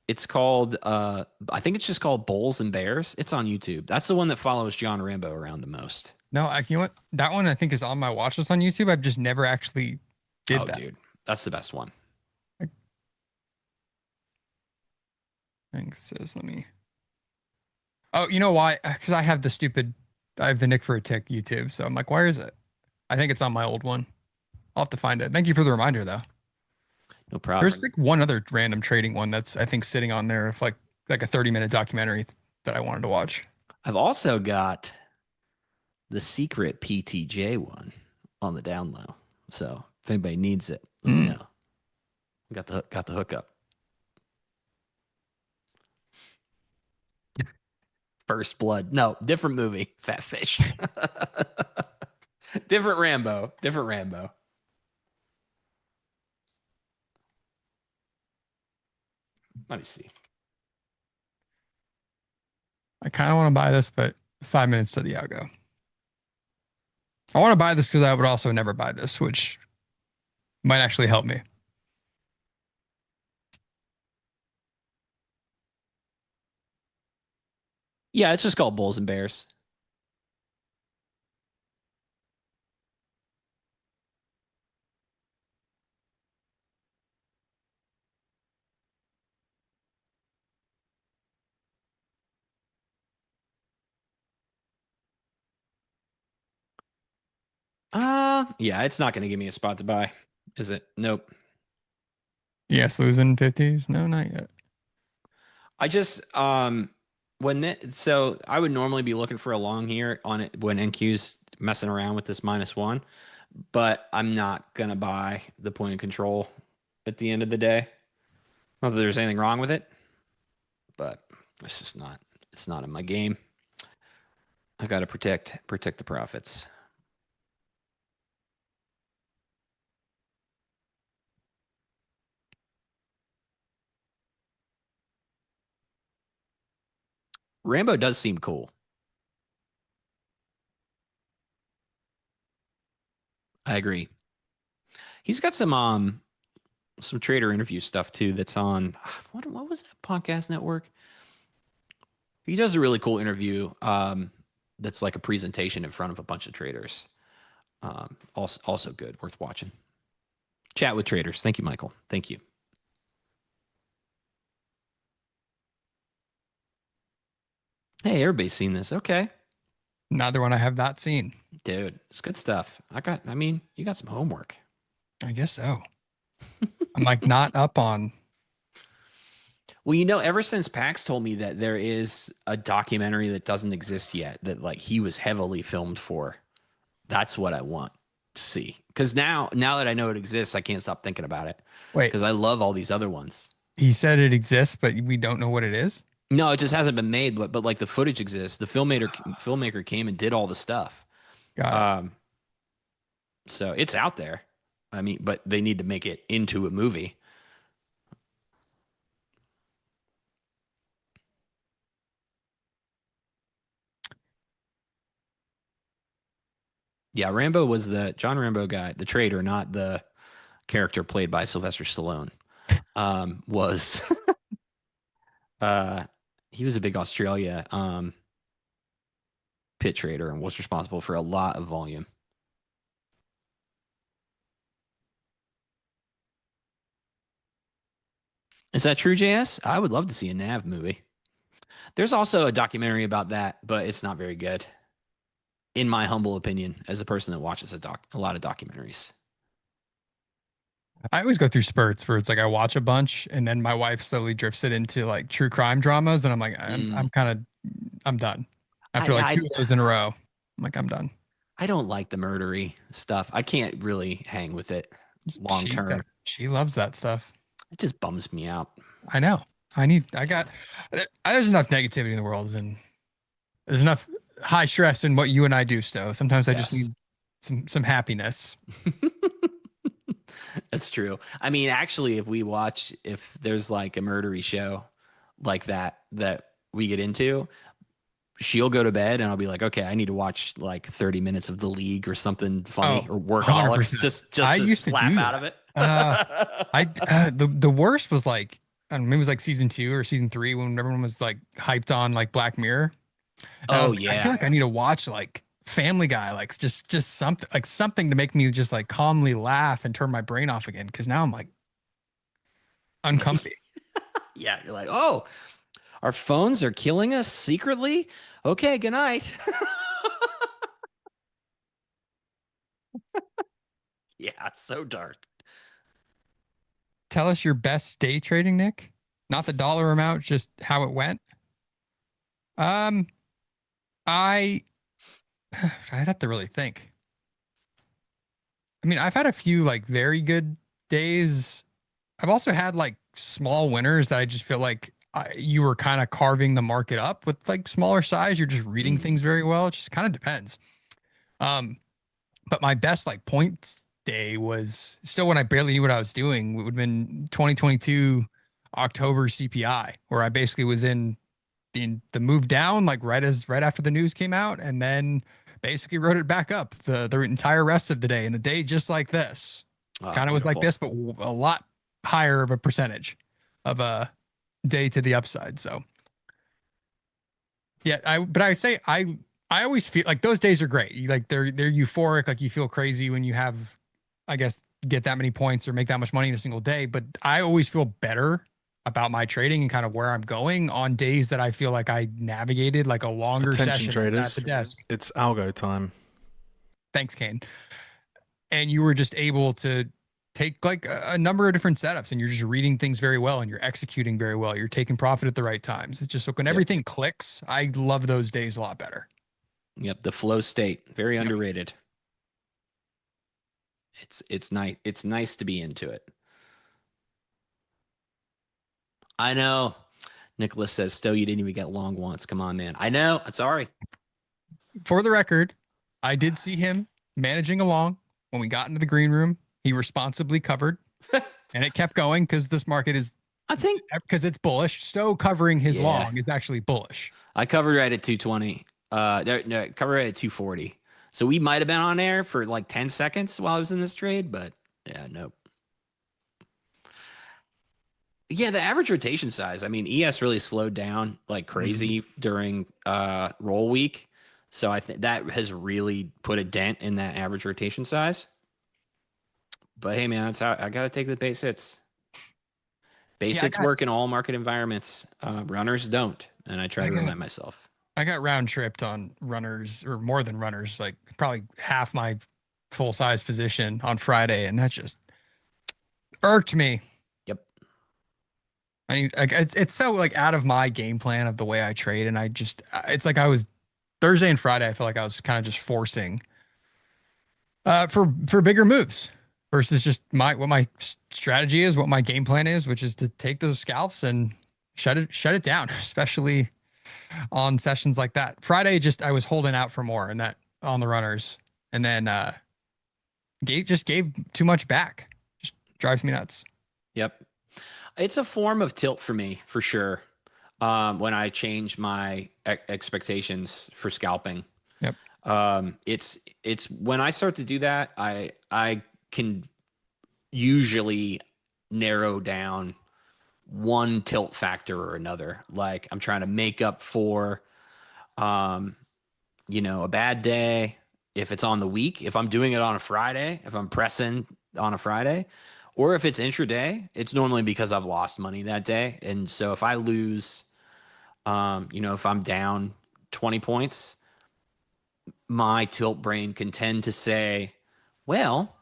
It's called I think it's just called Bulls and Bears. It's on YouTube. That's the one that follows John Rambo around the most. No, you know what? That one I think is on my watch list on YouTube. I've just never actually did that. Dude, that's the best one. I think it says, let me. Oh, you know why? Because I have the Nick for a Tick YouTube. So I'm like, where is it? I think it's on my old one. I'll have to find it. Thank you for the reminder, though. No problem. There's one other random trading one that's, I think, sitting on there, like a 30-minute documentary that I wanted to watch. I've also got the secret PTJ one on the down low. So if anybody needs it, let me know. Got the hookup. First Blood. No, different movie. Fat Fish. Different Rambo. Different Rambo. Let me see. I kind of want to buy this, but 5 minutes to the algo. I want to buy this because I would also never buy this, which might actually help me. Yeah, it's just called Bulls and Bears. Yeah, it's not going to give me a spot to buy, is it? Nope. Yes, losing 50s. No, not yet. I just so I would normally be looking for a long here on it when NQ's messing around with this -1, but I'm not gonna buy the point of control at the end of the day. Not that there's anything wrong with it, but it's just not. It's not in my game. I got to protect the profits. Rambo does seem cool. I agree. He's got some trader interview stuff too that's on what was that podcast network? He does a really cool interview that's like a presentation in front of a bunch of traders. Also good, worth watching. Chat with traders. Thank you, Michael. Thank you. Hey, everybody's seen this. Okay. Another one I have not seen. Dude, it's good stuff. I mean, you got some homework. I guess so. I'm like not up on. Well, you know, ever since Pax told me that there is a documentary that doesn't exist yet that like he was heavily filmed for, that's what I want to see. Because now that I know it exists, I can't stop thinking about it. Wait, Because I love all these other ones. he said it exists, but we don't know what it is. No, it just hasn't been made, but like the footage exists. The filmmaker came and did all the stuff. Got it. So it's out there. I mean, but they need to make it into a movie. Yeah, Rambo was the John Rambo guy, the trader, not the character played by Sylvester Stallone. Was he was a big Australia pit trader and was responsible for a lot of volume. Is that true, JS? I would love to see a Nav movie. There's also a documentary about that, but it's not very good, in my humble opinion, as a person that watches a lot of documentaries. I always go through spurts where it's like I watch a bunch and then my wife slowly drifts it into like true crime dramas, and I'm like, I'm done. After like two of those in a row, I'm like, I'm done. I don't like the murdery stuff. I can't really hang with it long term. She loves that stuff. It just bums me out. I know. There's enough negativity in the world, and there's enough high stress in what you and I do, Stowe. Sometimes I just need some happiness. That's true. I mean, actually, if there's like a murdery show like that we get into, she'll go to bed and I'll be like, okay, I need to watch like 30 minutes of The League or something funny or Workaholics 100%. just to slap out of it. The worst was like, I don't know, maybe it was like season 2 or season 3 when everyone was like hyped on like Black Mirror. And I feel like I need to watch like Family Guy, like just something to make me just like calmly laugh and turn my brain off again. Cause now I'm like uncomfy. Yeah. You're like, oh, our phones are killing us secretly. Okay. Good night. Yeah. It's so dark. Tell us your best day trading, Nick. Not the dollar amount, just how it went. I'd have to really think. I mean, I've had a few like very good days I've also had like small winners that I just feel like you were kind of carving the market up with like smaller size. You're just reading things very well. It just kind of depends. But my best like points day was still when I barely knew what I was doing. It would have been 2022 October CPI, where I basically was in the move down like right after the news came out, and then basically wrote it back up the entire rest of the day in a day just like this. Kind of was like this, but a lot higher of a percentage of a day to the upside. So yeah, I always feel like those days are great. Like they're euphoric. Like you feel crazy when you have, I guess, get that many points or make that much money in a single day. But I always feel better about my trading and kind of where I'm going on days that I feel like I navigated like a longer Attention session traders, at the desk. it's algo time. Thanks, Kane. And you were just able to take like a number of different setups, and you're just reading things very well, and you're executing very well. You're taking profit at the right times. It's just like when everything clicks, I love those days a lot better. Yep, the flow state, very underrated. It's nice. It's nice to be into it. I know. Nicholas says, Stowe, you didn't even get long once. Come on, man. I know. I'm sorry. For the record, I did see him managing along when we got into the green room. He responsibly covered, and it kept going because this market is, I think, because it's bullish. Stowe covering his long is actually bullish. I covered right at 220. No, covered right at 240. So we might have been on air for like 10 seconds while I was in this trade, but yeah, nope. Yeah, the average rotation size. I mean, ES really slowed down like crazy during roll week. So I think that has really put a dent in that average rotation size. But hey, man, that's how I got to take the base hits. Base hits work in all market environments. Runners don't. And I try to remind myself. I got round tripped on runners, or more than runners, like probably half my full size position on Friday. And that just irked me. Yep. I mean, like it's so like out of my game plan of the way I trade. And I just, it's like I was Thursday and Friday. I feel like I was kind of just forcing for bigger moves versus just what my strategy is, what my game plan is, which is to take those scalps and shut it down, especially on sessions like that. Friday, I was holding out for more and that on the runners, and then gave too much back. Just drives me nuts. Yep. It's a form of tilt for me, for sure. When I change my expectations for scalping. Yep. It's when I start to do that, I can usually narrow down one tilt factor or another. Like I'm trying to make up for, a bad day. If it's on the week, if I'm doing it on a Friday, if I'm pressing on a Friday, or if it's intraday, it's normally because I've lost money that day. And so if I lose, if I'm down 20 points, my tilt brain can tend to say, well,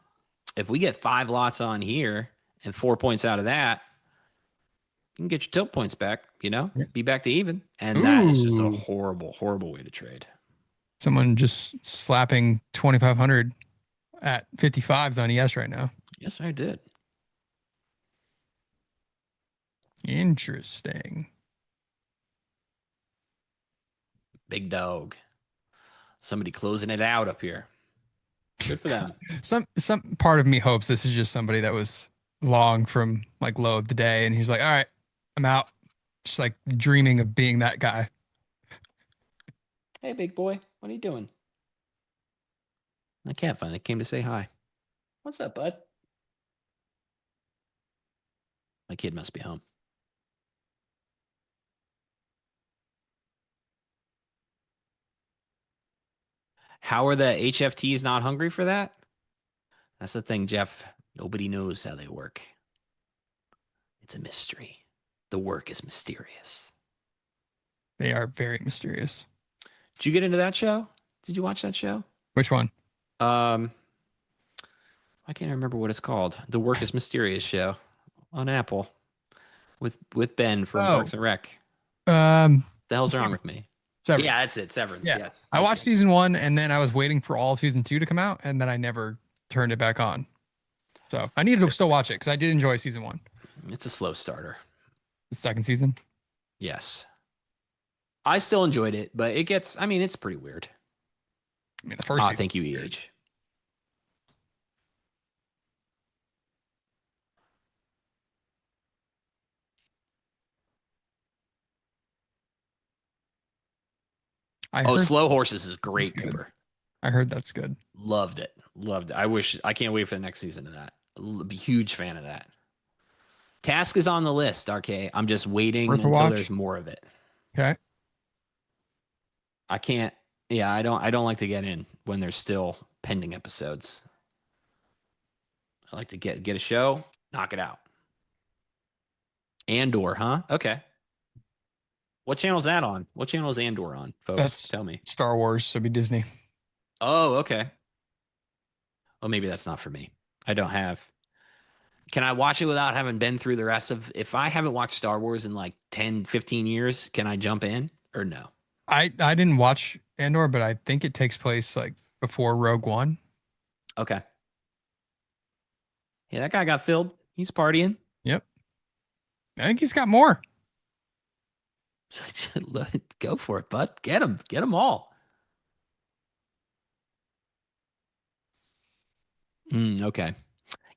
if we get 5 lots on here and 4 points out of that, you can get your tilt points back, be back to even. And that is just a horrible, horrible way to trade. Someone just slapping 2,500 at 55s on ES right now. Yes, I did. Interesting. Big dog. Somebody closing it out up here. Good for them. Some part of me hopes this is just somebody that was long from like low of the day, and he's like, all right, I'm out. Just like dreaming of being that guy. Hey, big boy, what are you doing? I can't find it. Came to say hi. What's up, bud? My kid must be home. How are the HFTs not hungry for that? That's the thing, Jeff. Nobody knows how they work. It's a mystery. The work is mysterious. They are very mysterious. Did you get into that show? Did you watch that show? Which one? I can't remember what it's called. The Work is Mysterious show on Apple with Ben from Parks and Rec. The hell's wrong with me? Severance. Yeah, that's it. Severance. Yeah. Yes. I watched season 1, and then I was waiting for all of season 2 to come out, and then I never turned it back on. So I needed to still watch it because I did enjoy season 1. It's a slow starter. The second season. Yes. I still enjoyed it, but it's pretty weird. I mean, the first season. Thank you, was weird. EH. I heard Slow Horses is great, good. Cooper. I heard that's good. Loved it. I can't wait for the next season of that. Be huge fan of that. Task is on the list, RK. I'm just waiting Worth a until watch? there's more of it. Okay. I can't. Yeah, I don't like to get in when there's still pending episodes. I like to get a show, knock it out. Andor, huh? Okay. What channel is that on? What channel is Andor on, folks? Tell me. Star Wars, so it'd be Disney. Oh, okay. Well, maybe that's not for me. I don't have. Can I watch it without having been through the rest of? If I haven't watched Star Wars in like 10, 15 years, can I jump in or no? I didn't watch Andor, but I think it takes place like before Rogue One. Okay. Yeah, that guy got filled. He's partying. Yep. I think he's got more. Go for it, bud. Get him all. Okay.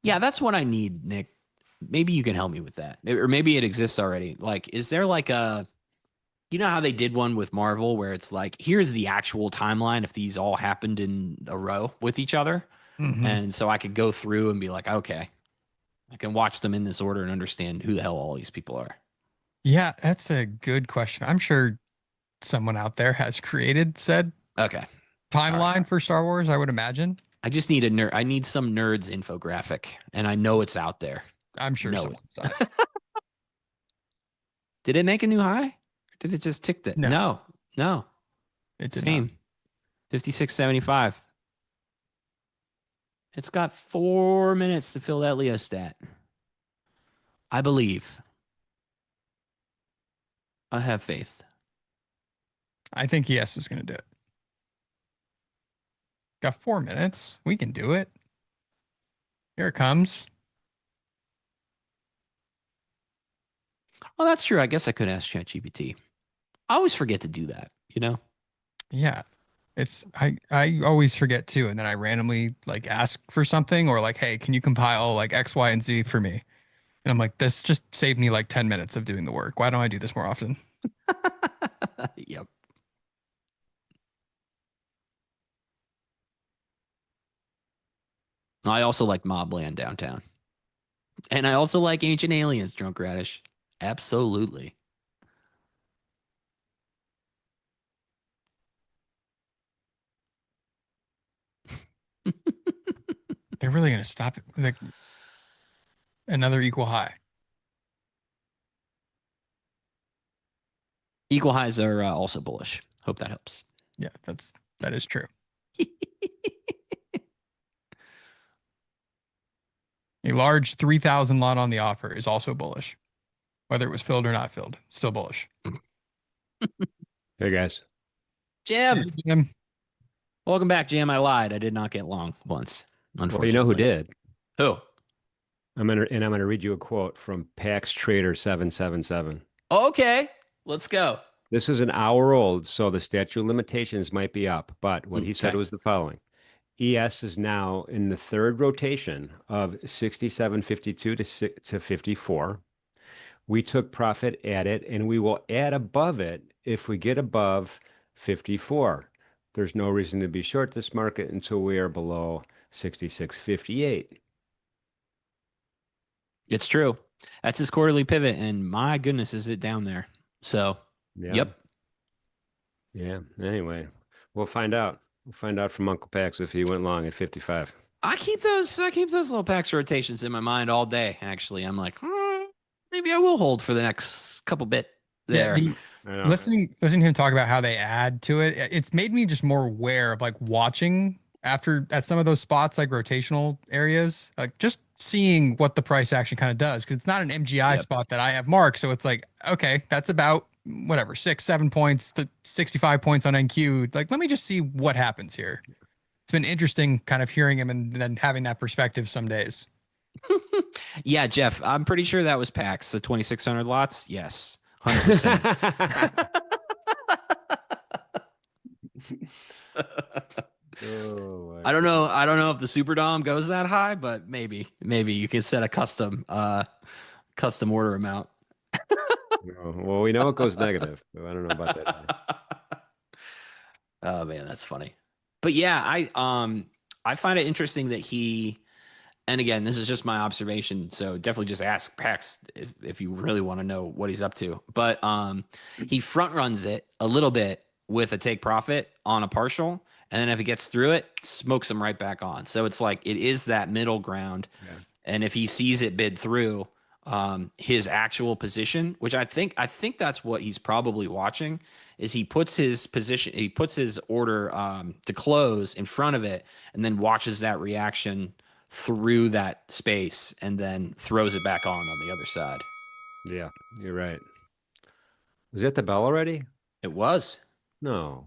Yeah, that's what I need, Nick. Maybe you can help me with that. Or maybe it exists already. Like, is there like you know how they did one with Marvel where it's like, here's the actual timeline if these all happened in a row with each other. Mhm. And so I could go through and be like, okay, I can watch them in this order and understand who the hell all these people are. Yeah, that's a good question. I'm sure someone out there has created said Okay. timeline for Star Wars, I would imagine. I just need I need some nerd's infographic, and I know it's out there. I'm sure No. someone's done it. Did it make a new high? Or did it just tick that? No. No. It did Same. 56.75. It's got 4 minutes to fill that Leo stat. I believe. I have faith. I think yes is going to do it. Got 4 minutes. We can do it. Here it comes. Well, that's true. I guess I could ask ChatGPT. I always forget to do that, you know? Yeah. It's I always forget too, and then I randomly like ask for something or like, hey, can you compile like X, Y, and Z for me? And I'm like, this just saved me like 10 minutes of doing the work. Why don't I do this more often? Yep. I also like Mobland downtown. And I also like Ancient Aliens, Drunk Radish. Absolutely. They're really going to stop it. Like another equal high. Equal highs are also bullish. Hope that helps. Yeah, that is true. A large 3,000 lot on the offer is also bullish. Whether it was filled or not filled, still bullish. Hey guys. Jim. Hey, Jim. Welcome back, Jim. I lied. I did not get long once. Unfortunately. Well, you know who did? Who? I'm gonna read you a quote from Pax Trader 777. Okay. Let's go. This is an hour old, so the statute of limitations might be up. But what he said was the following: ES is now in the third rotation of 67.52 to 54. We took profit at it, and we will add above it if we get above 54. There's no reason to be short this market until we are below 66.58. It's true. That's his quarterly pivot, and my goodness, is it down there? So, Yep. Yeah. Anyway, we'll find out. We'll find out from Uncle Pax if he went long at 55. I keep those little PAX rotations in my mind all day. Actually, I'm like, maybe I will hold for the next couple bit there. Yeah, listening to him talk about how they add to it, it's made me just more aware of like watching at some of those spots, like rotational areas, like just seeing what the price action kind of does. Cause it's not an MGI spot that I have marked. So it's like, okay, that's about whatever, 6-7 points, the 65 points on NQ. Like, let me just see what happens here. It's been interesting kind of hearing him and then having that perspective some days. Yeah, Jeff, I'm pretty sure that was PAX, the 2,600 lots. Yes, 100%. Oh, I don't know. I don't know if the Superdome goes that high, but maybe you can set a custom order amount. well, we know it goes negative. So I don't know about that either. Oh man, that's funny. But yeah, I find it interesting that he, and again, this is just my observation, so definitely just ask Pax if you really want to know what he's up to. But he front runs it a little bit with a take profit on a partial, and then if he gets through it, smokes him right back on. So it's like it is that middle ground. Yeah. And if he sees it bid through his actual position, which I think that's what he's probably watching, is he puts his position, he puts his order to close in front of it, and then watches that reaction through that space, and then throws it back on the other side. Yeah, you're right. Was that the bell already? It was No.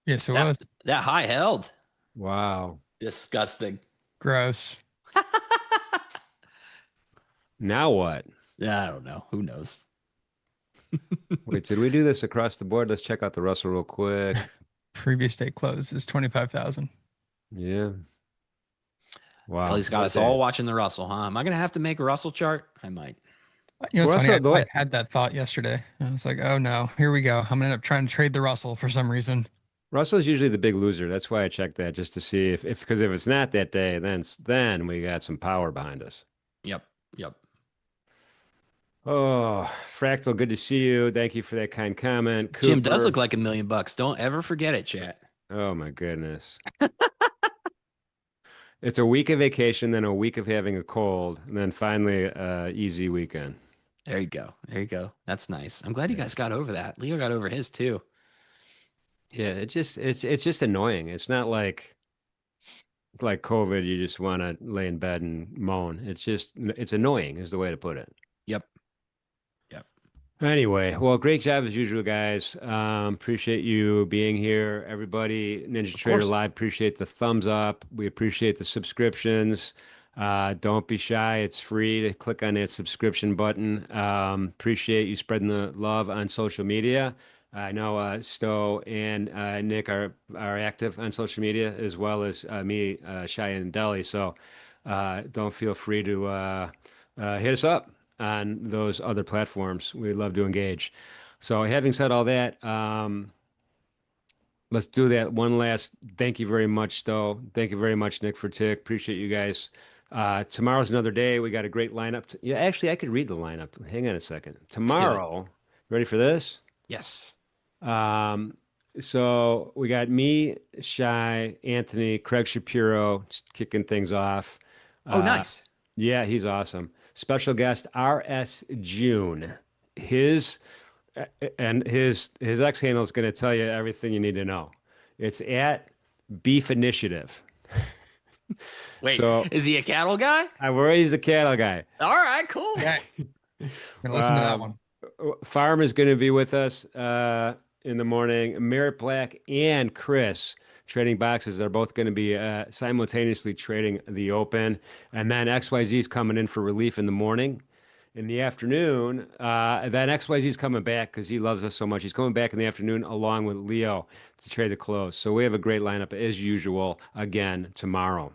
Yes, it that, was. that high held. Wow. Disgusting. Gross. Now what? Yeah, I don't know. Who knows? Wait, did we do this across the board? Let's check out the Russell real quick. Previous day close is 25,000. Yeah. Wow. Well, he's got us all watching the Russell, huh? Am I going to have to make a Russell chart? I might. You know, it's Russell, funny. I had that thought yesterday. I was like, oh no, here we go. I'm gonna end up trying to trade the Russell for some reason. Russell's usually the big loser. That's why I checked that, just to see if because if it's not that day, then we got some power behind us. Yep. Oh, Fractal, good to see you. Thank you for that kind comment. Cooper, Jim does look like $1 million. Don't ever forget it, chat. oh my goodness. It's a week of vacation, then a week of having a cold, and then finally easy weekend. There you go. That's nice. I'm glad you guys got over that. Leo got over his too. Yeah, it's just annoying. It's not like COVID, you just want to lay in bed and moan. It's annoying is the way to put it. Yep. Anyway, well, great job as usual, guys. Appreciate you being here, everybody. NinjaTrader Live, appreciate the thumbs up. We appreciate the subscriptions. Don't be shy. It's free to click on that subscription button. Appreciate you spreading the love on social media. I know Stowe and Nick are active on social media, as well as me, Shy and Deli. So don't feel free to hit us up on those other platforms. We'd love to engage. So having said all that, let's do that one last. Thank you very much, Stowe. Thank you very much, Nick, for Tick. Appreciate you guys. Tomorrow's another day. We got a great lineup. Yeah, actually, I could read the lineup. Hang on a second. Tomorrow, ready for this? Yes. So we got me, Shy, Anthony, Craig Shapiro, just kicking things off. Oh, nice. Yeah, he's awesome. Special guest R.S. June. His X handle is going to tell you everything you need to know. It's at Beef Initiative. Wait, so, is he a cattle guy? I worry he's a cattle guy. All right, cool. Yeah. Gonna listen to that one. Farm is going to be with us in the morning. Merritt Black and Chris trading boxes are both going to be simultaneously trading the open. And then XYZ is coming in for relief in the morning. In the afternoon, then XYZ is coming back because he loves us so much. He's coming back in the afternoon along with Leo to trade the close. So we have a great lineup as usual again tomorrow.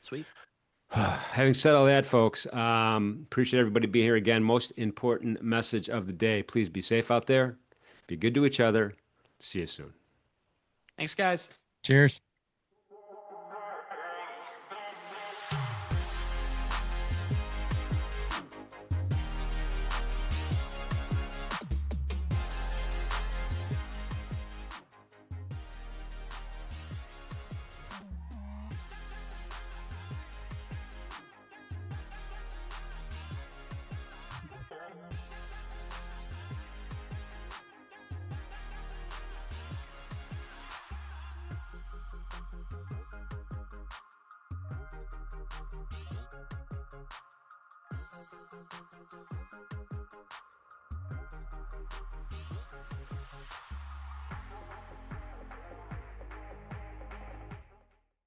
Sweet. Having said all that, folks, appreciate everybody being here again. Most important message of the day. Please be safe out there. Be good to each other. See you soon. Thanks, guys. Cheers.